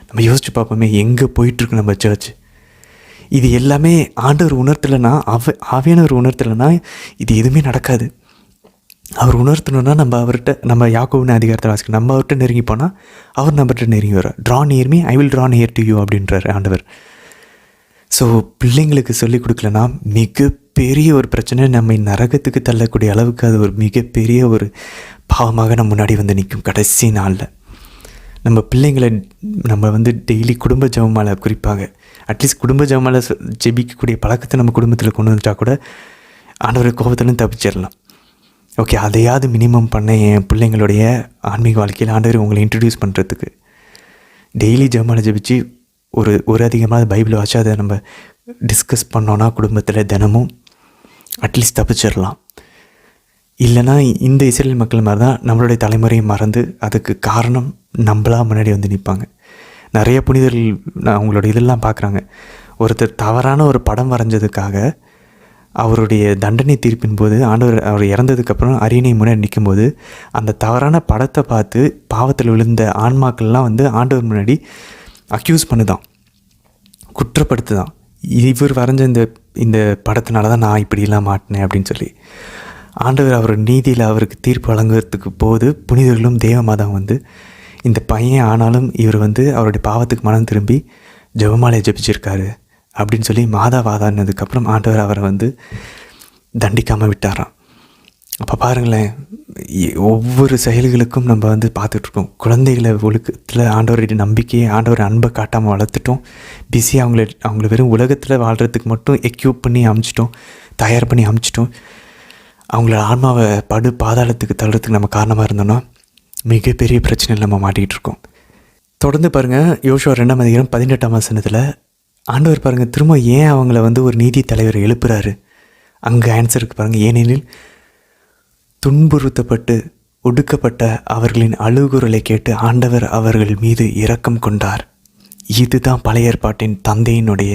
Speaker 1: நம்ம யோசிச்சு பார்ப்போமே, எங்கே போயிட்டுருக்கு நம்ம சர்ச்? இது எல்லாமே ஆண்டவர் உணர்த்தலைன்னா, ஆவியானவர் உணர்த்தலைன்னா இது எதுவுமே நடக்காது. அவர் உணர்த்தணுன்னா நம்ம யாக்கோபின் அதிகாரத்தில் வாசிக்கணும். நம்ம அவர்கிட்ட நெருங்கி போனால் அவர் நம்மகிட்ட நெருங்கி வர்றார். Draw near me, I will draw near to you அப்படின்றார் ஆண்டவர். ஸோ பிள்ளைங்களுக்கு சொல்லிக் கொடுக்கலன்னா மிகப்பெரிய ஒரு பிரச்சனை, நம்மை நரகத்துக்கு தள்ளக்கூடிய அளவுக்கு அது ஒரு மிகப்பெரிய ஒரு பாவமாக நம்ம முன்னாடி நிற்கும் கடைசி நாளில். நம்ம பிள்ளைங்களை நம்ம டெய்லி குடும்ப ஜெபமாலை, குறிப்பாக அட்லீஸ்ட் குடும்ப ஜெபமாலை ஜெபிக்கக்கூடிய பழக்கத்தை நம்ம குடும்பத்தில் கொண்டு வந்துட்டால் கூட ஆண்டவர் கோபத்துலேருந்து தப்பிச்சிடலாம். ஓகே, அதையாவது மினிமம் பண்ண என் பிள்ளைங்களுடைய ஆன்மீக வாழ்க்கையில் ஆண்டவர் உங்களை இன்ட்ரடியூஸ் பண்ணுறதுக்கு டெய்லி ஜெபமாலை ஜெபிச்சு ஒரு அதிகமாக பைபிளை வச்சு அதை நம்ம டிஸ்கஸ் பண்ணோன்னா குடும்பத்தில் தினமும் அட்லீஸ்ட் தப்பிச்சிடலாம். இல்லைனா இந்த இஸ்ரேல் மக்கள் மாதிரி தான் நம்மளுடைய தலைமுறையை மறந்து, அதுக்கு காரணம் நம்மளாக முன்னாடி நிற்பாங்க. நிறைய புனிதர்கள் அவங்களோட இதெல்லாம் பார்க்குறாங்க. ஒருத்தர் தவறான ஒரு படம் வரைஞ்சதுக்காக அவருடைய தண்டனை தீர்ப்பின் போது அவர் இறந்ததுக்கப்புறம் அரியணை முன்னாடி நிற்கும்போது அந்த தவறான படத்தை பார்த்து பாவத்தில் விழுந்த ஆன்மாக்கள்லாம் ஆண்டவர் முன்னாடி அக்யூஸ் பண்ணுதான், குற்றப்படுத்துதான். இவர் வரைஞ்ச இந்த படத்தினால தான் நான் இப்படிலாம் மாட்டினேன் அப்படின்னு சொல்லி. ஆண்டவர் அவர் நீதியில் அவருக்கு தீர்ப்பு வழங்குறதுக்கு போது புனிதர்களும் தேவமாதான் இந்த பையன் ஆனாலும் இவர் அவருடைய பாவத்துக்கு மனம் திரும்பி ஜெபமாலையை ஜெபிச்சிருக்காரு அப்படின்னு சொல்லி மாதா வாதாடினதுக்கப்புறம் ஆண்டவர் அவரை தண்டிக்காமல் விட்டாராம். அப்போ பாருங்களேன், ஒவ்வொரு செயல்களுக்கும் நம்ம பார்த்துட்ருக்கோம். குழந்தைகளை ஒழுக்கத்தில் ஆண்டவருடைய நம்பிக்கையை, ஆண்டவர் அன்பை காட்டாமல் வளர்த்துட்டோம். பிஸியாக அவங்கள வெறும் உலகத்தில் வாழ்கிறதுக்கு மட்டும் எக்யூப் பண்ணி அமுச்சிட்டோம், தயார் பண்ணி அமுச்சிட்டோம். அவங்களோட ஆன்மாவை பாதாளத்துக்கு தள்ளுறதுக்கு நம்ம காரணமாக இருந்தோன்னா மிகப்பெரிய பிரச்சனையில் நம்ம மாட்டிகிட்டு இருக்கோம். தொடர்ந்து பாருங்கள், யோசுவா 2ஆம் அதிகாரம் 18ஆம் வசனத்தில் ஆண்டவர் பாருங்கள் திரும்ப ஏன் அவங்கள ஒரு நீதி தலைவர் எழுப்புறாரு. அங்கே ஆன்சருக்கு பாருங்கள், ஏனெனில் துன்புறுத்தப்பட்டு ஒடுக்கப்பட்ட அவர்களின் அழுகுரலை கேட்டு ஆண்டவர் அவர்கள் மீது இரக்கம் கொண்டார். இதுதான் பழைய ஏற்பாட்டின் தந்தையினுடைய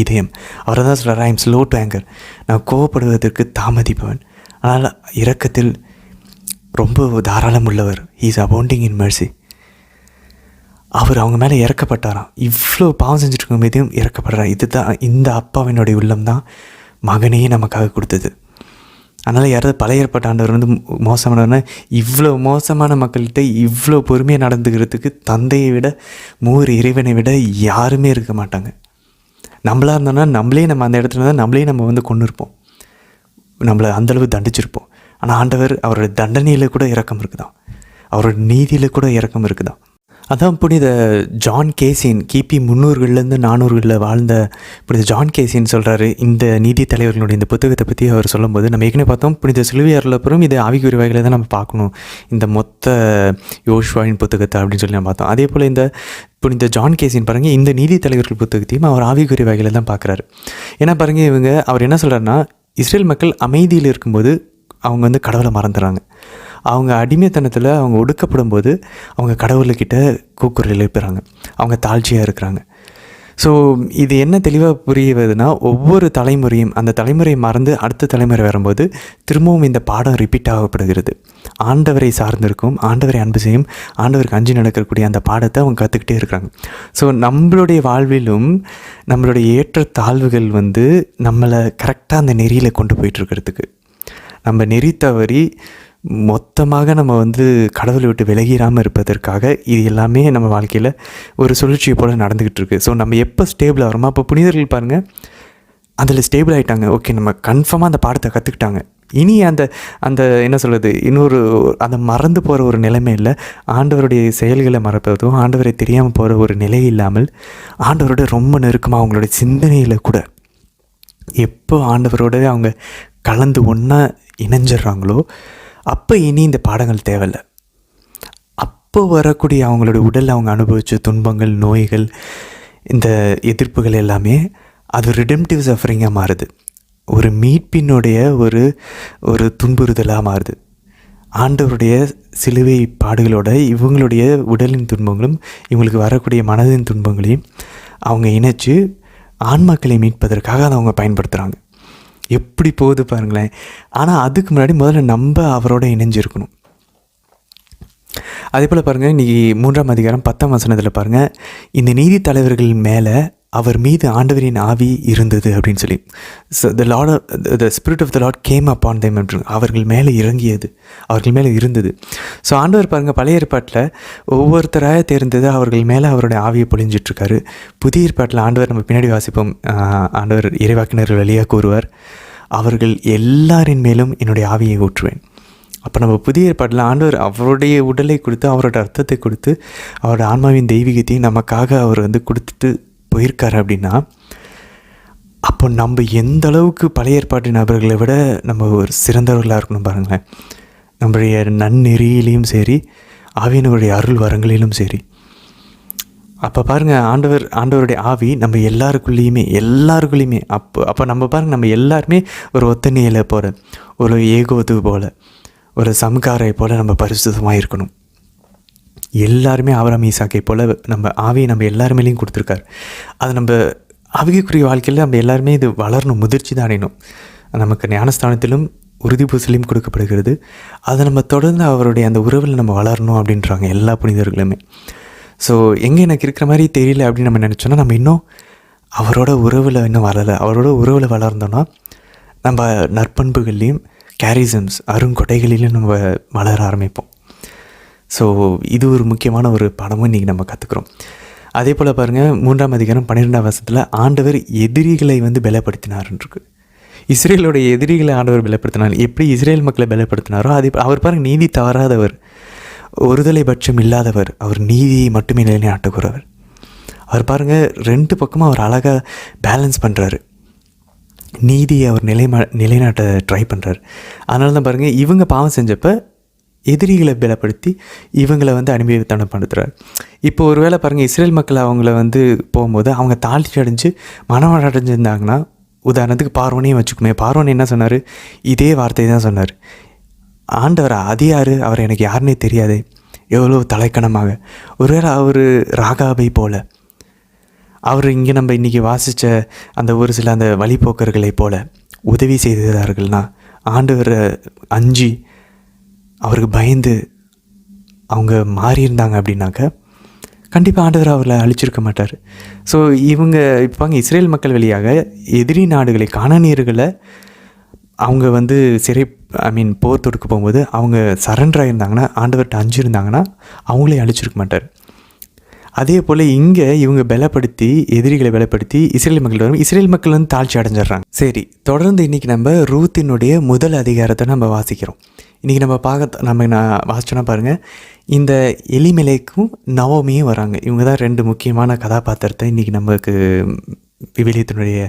Speaker 1: இதயம். அவர் தான் சொல்கிறார், I am slow to anger, நான் கோவப்படுவதற்கு தாமதிப்பவன், ஆனால் இரக்கத்தில் ரொம்ப தாராளம் உள்ளவர். Is abounding in mercy. அவர் அவங்க மேலே இறக்கப்பட்டாராம். இவ்வளோ பாவம் செஞ்சுட்டு மீதும் இறக்கப்படுறார். இதுதான் இந்த அப்பாவினுடைய உள்ளம் தான் மகனையே நமக்காக கொடுத்தது. அதனால் யாராவது பழைய ஏற்பாட்டு ஆண்டவர் வந்து மோசமானவர்னா, இவ்வளோ மோசமான மக்கள்கிட்ட இவ்வளோ பொறுமையாக நடந்துக்கிறதுக்கு தந்தையை விட மூவர் இறைவனை விட யாருமே இருக்க மாட்டாங்க. நம்மளாக இருந்தோம்னா நம்மளே நம்ம அந்த இடத்துல தான் நம்மளே நம்ம வந்து கொண்டு இருப்போம், நம்மளை அந்தளவு தண்டிச்சிருப்போம். ஆனால் ஆண்டவர் அவரோட தண்டனையில் கூட இரக்கம் இருக்குதான், அவரோட நீதியில் கூட இரக்கம் இருக்குதான். அதான் புனித ஜான் கேசின் கிபி 300லேருந்து 400களில் வாழ்ந்த புனித ஜான் கேசின் சொல்கிறாரு இந்த நீதி தலைவர்களுடைய இந்த புத்தகத்தை பற்றி அவர் சொல்லும்போது, நம்ம ஏற்கனவே பார்த்தோம் புனித சிலுவையாரில் அப்புறம் இது ஆவிக்குரிய வகையில் தான் நம்ம பார்க்கணும் இந்த மொத்த யோசுவாவின் புத்தகத்தை அப்படின்னு சொல்லி நம்ம பார்த்தோம். அதே போல் இந்த புனித ஜான் கேசின் பாருங்கள், இந்த நீதி தலைவர்கள் புத்தகத்தையும் அவர் ஆவிக்குரிய வகையில் தான் பார்க்குறாரு. ஏன்னா பாருங்கள், அவர் என்ன சொல்கிறாருன்னா, இஸ்ரேல் மக்கள் அமைதியில் இருக்கும்போது அவங்க வந்து கடவுளை மறந்துடுறாங்க. அவங்க அடிமைத்தனத்தில் அவங்க ஒடுக்கப்படும் போது அவங்க கடவுள்கிட்ட கூக்குரல் எழுப்புறாங்க, அவங்க தாழ்ச்சியாக இருக்கிறாங்க. ஸோ இது என்ன தெளிவாக புரியுதுன்னா, ஒவ்வொரு தலைமுறையும் அந்த தலைமுறையை மறந்து அடுத்த தலைமுறை வரும்போது திரும்பவும் இந்த பாடம் ரிப்பீட் ஆகப்படுகிறது. ஆண்டவரை சார்ந்திருக்கும், ஆண்டவரை அன்பு செய்யும், ஆண்டவருக்கு அஞ்சு நடக்கக்கூடிய அந்த பாடத்தை அவங்க கற்றுக்கிட்டே இருக்கிறாங்க. ஸோ நம்மளுடைய வாழ்விலும் நம்மளுடைய ஏற்ற தாழ்வுகள் வந்து நம்மளை கரெக்டாக அந்த நெறியில் கொண்டு போயிட்டுருக்கிறதுக்கு, நம்ம நெறி தவறி மொத்தமாக நம்ம வந்து கடவுளை விட்டு விலகிடாமல் இருப்பதற்காக இது எல்லாமே நம்ம வாழ்க்கையில் ஒரு சுழற்சியை போல் நடந்துக்கிட்டு இருக்குது. ஸோ நம்ம எப்போ ஸ்டேபிள் ஆகிறோமோ அப்போ புனிதர்கள் பாருங்கள் அதில் ஸ்டேபிள் ஆகிட்டாங்க. ஓகே, நம்ம கன்ஃபார்மாக அந்த பாடத்தை கற்றுக்கிட்டாங்க. இனி அந்த அந்த என்ன சொல்கிறது, இன்னொரு அந்த மறந்து போகிற ஒரு நிலைமை இல்லை. ஆண்டவருடைய செயல்களை மறப்பதும் ஆண்டவரை தெரியாமல் போகிற ஒரு நிலை இல்லாமல் ஆண்டவரோட ரொம்ப நெருக்கமாக அவங்களுடைய சிந்தனையில் கூட எப்போ ஆண்டவரோட அவங்க கலந்து ஒன்றா இணைஞ்சிட்றாங்களோ அப்போ இனி இந்த பாடங்கள் தேவையில்லை. அப்போ வரக்கூடிய அவங்களோட உடல் அவங்க அனுபவித்த துன்பங்கள், நோய்கள், இந்த எதிர்ப்புகள் எல்லாமே அது ரிடெம்டிவ் சஃபரிங்காக மாறுது, ஒரு மீட்பினுடைய ஒரு துன்புறுதலாக மாறுது. ஆண்டவருடைய சிலுவை பாடுகளோட இவங்களுடைய உடலின் துன்பங்களும் இவங்களுக்கு வரக்கூடிய மனதின் துன்பங்களையும் அவங்க இணைச்சி ஆன்மாக்களை மீட்பதற்காக அதை அவங்க பயன்படுத்துகிறாங்க. எப்படி போகுது பாருங்களேன். ஆனால் அதுக்கு முன்னாடி முதல்ல நம்ம அவரோட இணைஞ்சிருக்கணும். அதே போல் பாருங்கள், இன்றைக்கி 3ஆம் அதிகாரம் 10ஆம் வசனத்தில் பாருங்கள், இந்த நீதி தலைவர்கள் மேலே அவர் மீது ஆண்டவரின் ஆவி இருந்தது அப்படின்னு சொல்லி, the spirit of the Lord came upon them அப்படின்னு அவர்கள் மேலே இறங்கியது, அவர்கள் மேலே இருந்தது. ஸோ ஆண்டவர் பாருங்கள், பழைய ஏற்பாட்டில் ஒவ்வொருத்தராக தேர்ந்தது அவர்கள் மேலே அவருடைய ஆவியை பொழிஞ்சிட்ருக்காரு. புதிய ஏற்பாட்டில் ஆண்டவர் நம்ம பின்னாடி வாசிப்போம், ஆண்டவர் இறைவாக்கினர்கள் வழியாக கூறுவார், அவர்கள் எல்லாரின் மேலும் என்னுடைய ஆவியை ஊற்றுவேன். அப்போ நம்ம புதிய ஏற்பாட்டில் ஆண்டவர் அவருடைய உடலை கொடுத்து அவரோட அர்த்தத்தை கொடுத்து அவரோட ஆன்மாவின் தெய்வீகத்தையும் நமக்காக அவர் வந்து கொடுத்துட்டு போயிருக்காரு. அப்படின்னா அப்போ நம்ம எந்த அளவுக்கு பழைய ஏற்பாட்டு நபர்களை விட நம்ம ஒரு சிறந்தவர்களாக இருக்கணும் பாருங்களேன். நம்மளுடைய நன்னெறியிலையும் சரி, ஆவியினுடைய அருள் வரங்களிலும் சரி. அப்போ பாருங்கள், ஆண்டவருடைய ஆவி நம்ம எல்லாருக்குள்ளேயுமே அப்போ நம்ம பாருங்கள், நம்ம எல்லாருமே ஒரு ஒத்தனையில் போகிற ஒரு ஏகோது போல், ஒரு சம்காரை போல் நம்ம பரிசுத்தமாக இருக்கணும். எல்லாருமே ஆபிரகாம் ஈசாக்கை போல் நம்ம ஆவியை நம்ம எல்லாருமேலேயும் கொடுத்துருக்காரு. அது நம்ம ஆவிக்குரிய வாழ்க்கையில் நம்ம எல்லாருமே இது வளரணும், முதிர்ச்சி தான் அடையணும். நமக்கு ஞானஸ்தானத்திலும் உறுதி பூசலையும் கொடுக்கப்படுகிறது. அதை நம்ம தொடர்ந்து அவருடைய அந்த உறவில் நம்ம வளரணும் அப்படின்றாங்க எல்லா புனிதர்களுமே. ஸோ எங்கே எனக்கு இருக்கிற மாதிரி தெரியல அப்படின்னு நம்ம நினச்சோன்னா நம்ம இன்னும் அவரோட உறவில் இன்னும் வளரலை. அவரோட உறவில் வளர்ந்தோன்னா நம்ம நற்பண்புகள்லேயும் கேரிசம்ஸ் அருங்கொடைகளிலும் நம்ம வளர ஆரம்பிப்போம். ஸோ இது ஒரு முக்கியமான ஒரு பாடமும் இன்றைக்கி நம்ம கற்றுக்குறோம். அதே போல் பாருங்கள், 3ஆம் அதிகாரம் 12ஆம் வசனத்தில் ஆண்டவர் எதிரிகளை வந்து பலப்படுத்தினார்ன்றிருக்கு. இஸ்ரேலோடைய எதிரிகளை ஆண்டவர் பலப்படுத்தினார். எப்படி இஸ்ரேல் மக்களை பலப்படுத்தினாரோ அதே அவர் பாருங்கள், நீதி தவறாதவர், ஒருதலை பட்சம் இல்லாதவர், அவர் நீதியை மட்டுமே நிலைநாட்டுகிறவர். அவர் பாருங்கள், 2 பக்கமும் அவர் அழகாக பேலன்ஸ் பண்ணுறாரு. நீதியை அவர் நிலைநாட்ட ட்ரை பண்ணுறாரு. அதனால தான் பாருங்கள், இவங்க பாவம் செஞ்சப்போ எதிரிகளை பலப்படுத்தி இவங்களை வந்து அடிமைத்தனப்படுத்துகிறார். இப்போ ஒரு வேளை பாருங்கள், இஸ்ரேல் மக்கள் அவங்கள வந்து போகும்போது அவங்க தாழ்ச்சி அடைஞ்சு மனவாட அடைஞ்சிருந்தாங்கன்னா, உதாரணத்துக்கு பார்வோனையும் வச்சுக்குமே, பார்வோன் என்ன சொன்னார், இதே வார்த்தை தான் சொன்னார், ஆண்டவரா அது யார், அவர் எனக்கு யாருன்னே தெரியாது, எவ்வளோ தலைக்கணமாக. ஒருவேளை அவர் ராகாபை போல் அவர் இங்கே நம்ம இன்றைக்கி வாசித்த அந்த ஒரு சில அந்த வழிபோக்கர்களைப் போல உதவி செய்தார்கள்னா, ஆண்டவரை அஞ்சி அவருக்கு பயந்து அவங்க மாறியிருந்தாங்க அப்படின்னாக்க கண்டிப்பாக ஆண்டவர் அவர்களை அழிச்சிருக்க மாட்டார். ஸோ இவங்க இப்போ இஸ்ரேல் மக்கள் வழியாக எதிரி நாடுகளை கானானியர்களை அவங்க சிறை போர் தொடுக்க போகும்போது அவங்க சரண்டர் ஆகியிருந்தாங்கன்னா, ஆண்டவர்கிட்ட அஞ்சிருந்தாங்கன்னா அவங்களே அழிச்சிருக்க மாட்டார். அதே போல் இங்கே இவங்க பலப்படுத்தி எதிரிகளை பலப்படுத்தி இஸ்ரேல் மக்கள் வரும், இஸ்ரேல் மக்கள் தாழ்ச்சி அடைஞ்சிடுறாங்க. சரி, தொடர்ந்து இன்றைக்கி நம்ம ரூத்தினுடைய முதல் அதிகாரத்தை நம்ம வாசிக்கிறோம். இன்றைக்கி நான் வாசிச்சோன்னா பாருங்கள், இந்த எலிமெலேக்கும் நவோமியும் வராங்க. இவங்க தான் 2 முக்கியமான கதாபாத்திரத்தை இன்றைக்கி நமக்கு விவிலியத்தினுடைய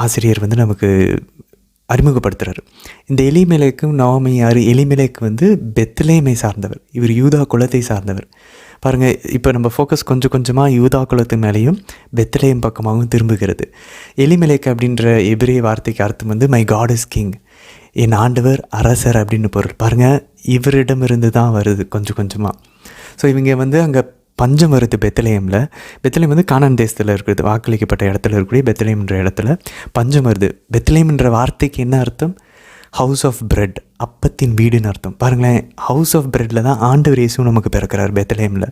Speaker 1: ஆசிரியர் நமக்கு அறிமுகப்படுத்துகிறார். இந்த எலிமெலேக்கும் நவோமி யார்? எலிமெலேக்கு பெத்லேமை சார்ந்தவர், இவர் யூதா குலத்தை சார்ந்தவர். பாருங்கள், இப்போ நம்ம ஃபோக்கஸ் கொஞ்சம் கொஞ்சமாக யூதா குலத்து மேலேயும் பெத்லேயம் பக்கமாகவும் திரும்புகிறது. எலிமெலேக் அப்படின்ற எபிரேய வார்த்தைக்கு அர்த்தம் மை காட் இஸ் கிங், என் ஆண்டவர் அரசர் அப்படின்னு பொருள். பாருங்கள், இவரிடமிருந்து தான் வருது கொஞ்சம் கொஞ்சமாக. ஸோ இவங்க அங்கே பஞ்சம் வருது பெத்லேயமில். பெத்லேயம் கானான் தேசத்தில் இருக்கிறது, வாக்களிக்கப்பட்ட இடத்துல இருக்கக்கூடிய பெத்லேயம்ன்ற இடத்துல பஞ்சம் வருது. பெத்லேயம்ன்ற வார்த்தைக்கு என்ன அர்த்தம்? ஹவுஸ் ஆஃப் பிரெட், அப்பத்தின் வீடுன்னு அர்த்தம். பாருங்களேன், ஹவுஸ் ஆஃப் பிரெட்டில் தான் ஆண்டவர் இயேசு நமக்கு பிறக்கிறார். பெத்லேயமில்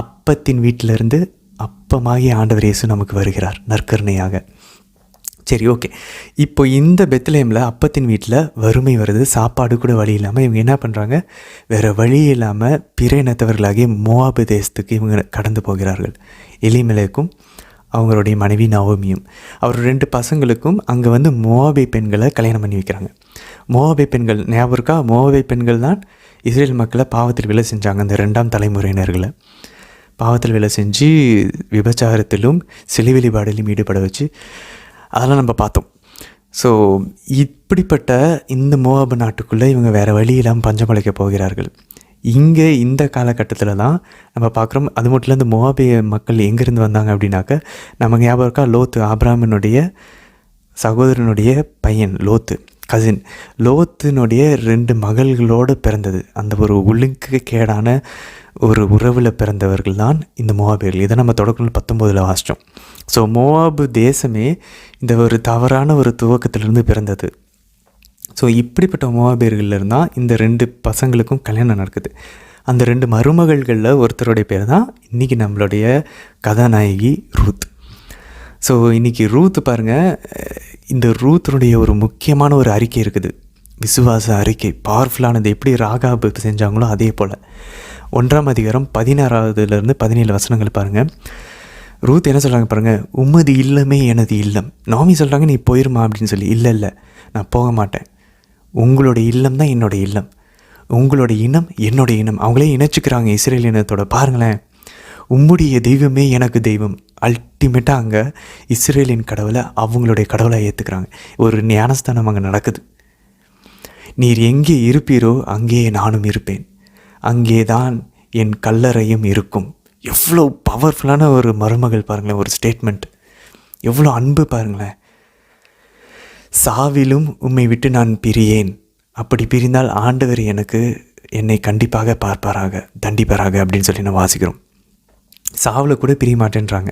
Speaker 1: அப்பத்தின் வீட்டிலேருந்து அப்பமாகி ஆண்டவர் இயேசு நமக்கு வருகிறார் நற்கருணையாக. சரி, ஓகே. இப்போ இந்த பெத்லேயமில் அப்பத்தின் வீட்டில் வறுமை வருது, சாப்பாடு கூட வழி இல்லாமல் இவங்க என்ன பண்ணுறாங்க, வேறு வழி இல்லாமல் பிற இனத்தவர்களாகிய மோவாபு தேசத்துக்கு இவங்க கடந்து போகிறார்கள். எலிமெலேக்கும் அவங்களுடைய மனைவி நவோமியும் அவர் 2 பசங்களுக்கும் அங்கே மோவாபை பெண்களை கல்யாணம் பண்ணி வைக்கிறாங்க. மோவாபை பெண்கள் ஞாபகம் இருக்கா? மோவாபை பெண்கள் தான் இஸ்ரேல் மக்களை பாவத்தில் விலை செஞ்சாங்க. அந்த 2ஆம் தலைமுறையினர்களை பாவத்தில் விலை செஞ்சு விபச்சாரத்திலும் சிலை வழிபாடிலும் ஈடுபட வச்சு அதெல்லாம் நம்ம பார்த்தோம். ஸோ இப்படிப்பட்ட இந்த மோவாபு நாட்டுக்குள்ளே இவங்க வேறு வழி இல்லாமல் பஞ்சம் பிழைக்க போகிறார்கள். இங்கே இந்த காலகட்டத்தில் தான் நம்ம பார்க்குறோம். அது மட்டும் இல்லை, இந்த மோவாபிய மக்கள் எங்கேருந்து வந்தாங்க அப்படின்னாக்க, நமக்கு ஞாபகம் இருக்கா, லோத்து, ஆபிரகாமினுடைய சகோதரனுடைய பையன் லோத்து, கசின். லோத்தினுடைய 2 மகள்களோடு பிறந்தது. அந்த ஒரு ஒழுங்கு கேடான ஒரு உறவில் பிறந்தவர்கள் தான் இந்த மோவாபியர்கள். இதை நம்ம தொடக்கம் 19 வாசித்தோம். ஸோ மோவாபு தேசமே இந்த ஒரு தவறான ஒரு துவக்கத்திலிருந்து பிறந்தது. ஸோ இப்படிப்பட்ட மோவாபியர்கள் இருந்தால் இந்த 2 பசங்களுக்கும் கல்யாணம் நடக்குது. அந்த 2 மருமகள்களில் ஒருத்தருடைய பேர் தான் இன்றைக்கி நம்மளுடைய கதாநாயகி ரூத். ஸோ இன்றைக்கி ரூத் பாருங்கள், இந்த ரூத்தினுடைய ஒரு முக்கியமான ஒரு அறிக்கை இருக்குது, விசுவாச அறிக்கை, பவர்ஃபுல்லானது. எப்படி ராகாபு செஞ்சாங்களோ அதே போல் 1ஆம் அதிகாரம் 16 to 17 வசனங்கள் பாருங்கள். ரூத் என்ன சொல்கிறாங்க பாருங்கள், உம்மது இல்லமே எனது இல்லம். நாமி சொல்கிறாங்க, நீ போயிருமா அப்படின்னு சொல்லி. இல்லை, நான் போக மாட்டேன், உங்களுடைய இல்லம் தான் என்னுடைய இல்லம், உங்களுடைய இனம் என்னுடைய இனம். அவங்களே இணைச்சிக்கிறாங்க இஸ்ரேல் இனத்தோட. பாருங்களேன், உம்முடைய தெய்வமே எனக்கு தெய்வம். அல்டிமேட்டாக அங்கே இஸ்ரேலின் கடவுளை அவங்களுடைய கடவுளாக ஏற்றுக்கிறாங்க. ஒரு ஞானஸ்தானம் அங்கே நடக்குது. நீர் எங்கே இருப்பீரோ அங்கேயே நானும் இருப்பேன், அங்கே தான் என் கல்லறையும் இருக்கும். எவ்வளோ பவர்ஃபுல்லான ஒரு மருமகள் பாருங்களேன், ஒரு ஸ்டேட்மெண்ட், எவ்வளோ அன்பு பாருங்களேன். சாவிலும் உம்மை விட்டு நான் பிரியேன், அப்படி பிரிந்தால் ஆண்டவர் என்னை கண்டிப்பாக பார்ப்பாராக, தண்டிப்பாராக அப்படின்னு சொல்லி நான் வாசிக்கிறோம். சாவில் கூட பிரிய மாட்டேன்றாங்க.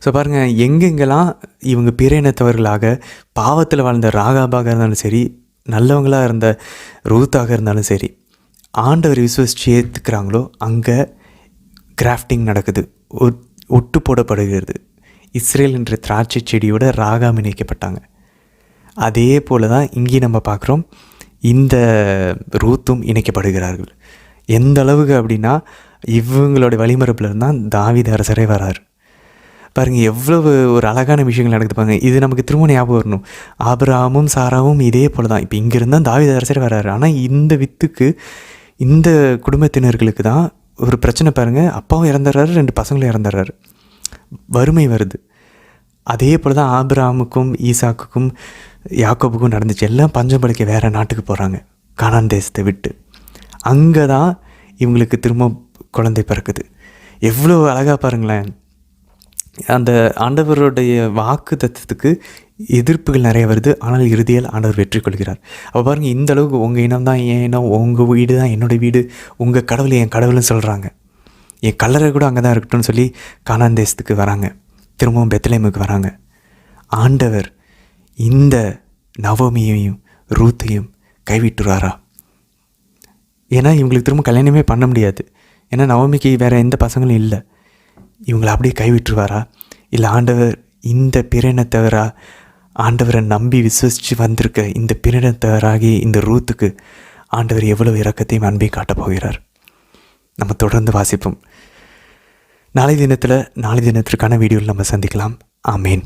Speaker 1: ஸோ பாருங்கள், எங்கெங்கெல்லாம் இவங்க பிற இனத்தவர்களாக பாவத்தில் வாழ்ந்த ராகாபாக இருந்தாலும் சரி, நல்லவங்களாக இருந்த ரூத்தாக இருந்தாலும் சரி, ஆண்டவர் விசுவசித்து ஏற்றுக்கிறாங்களோ அங்கே கிராஃப்டிங் நடக்குது, ஒட்டு போடப்படுகிறது. இஸ்ரேல் என்ற திராட்சை செடியோட ராகாம் இணைக்கப்பட்டாங்க. அதே போல் தான் இங்கே நம்ம பார்க்குறோம், இந்த ரூத்தும் இணைக்கப்படுகிறார்கள். எந்த அளவுக்கு அப்படின்னா, இவங்களோட வழிமரப்பில் இருந்தால் தாவீது அரசரே வராரு. பாருங்கள், எவ்வளவு ஒரு அழகான விஷயங்கள் நடக்குது பாருங்கள். இது நமக்கு திரும்ப ஞாபகம் வரணும். ஆபிரகாமும் சாராவும் இதே போல் தான். இப்போ இங்கே இருந்தால் தாவீது அரசரே வராரு. ஆனால் இந்த வித்துக்கு, இந்த குடும்பத்தினர்களுக்கு தான் ஒரு பிரச்சனை பாருங்கள். அப்பாவும் இறந்துடுறாரு, 2 பசங்களும் இறந்துடுறாரு, வறுமை வருது. அதே போல் தான் ஆபிரகாமுக்கும் ஈசாக்குக்கும் யாக்கோபுக்கும் நடந்துச்சு. எல்லாம் பஞ்சம் பழிக்க வேறு நாட்டுக்கு போகிறாங்க, கானான் தேசத்தை விட்டு. அங்கே தான் இவங்களுக்கு திரும்ப குழந்தை பிறக்குது. எவ்வளோ அழகாக பாருங்களேன். அந்த ஆண்டவருடைய வாக்கு தத்துவத்துக்கு எதிர்ப்புகள் நிறைய வருது, ஆனால் இறுதியில் ஆண்டவர் வெற்றி கொள்கிறார். அப்போ பாருங்கள், இந்த அளவுக்கு உங்கள் இனம் தான் என் இனம், உங்கள் வீடு தான் என்னுடைய வீடு, உங்கள் கடவுள் என் கடவுள்னு சொல்கிறாங்க. என் கல்லறை கூட அங்கே தான் இருக்கட்டும்னு சொல்லி கானான் தேசத்துக்கு வராங்க. திரும்பவும் பெத்லெஹேமுக்கு வராங்க. ஆண்டவர் இந்த நவோமியையும் ரூத்தையும் கைவிட்டுருவாரா? ஏன்னா இவங்களுக்கு திரும்ப கல்யாணமே பண்ண முடியாது. ஏன்னா நவோமிக்கு வேறு எந்த பசங்களும் இல்லை. இவங்களை அப்படியே கைவிட்டுருவாரா? இல்லை ஆண்டவர் இந்த பிரினத்தவரா, ஆண்டவரை நம்பி விசுவசித்து வந்திருக்க இந்த பிரினத்தவராகி இந்த ரூத்துக்கு ஆண்டவர் எவ்வளோ இரக்கத்தையும் அன்பையும் காட்டப் போகிறார்? நம்ம தொடர்ந்து வாசிப்போம். நாளை தினத்திற்கான வீடியோவில் நம்ம சந்திக்கலாம். ஆமேன்.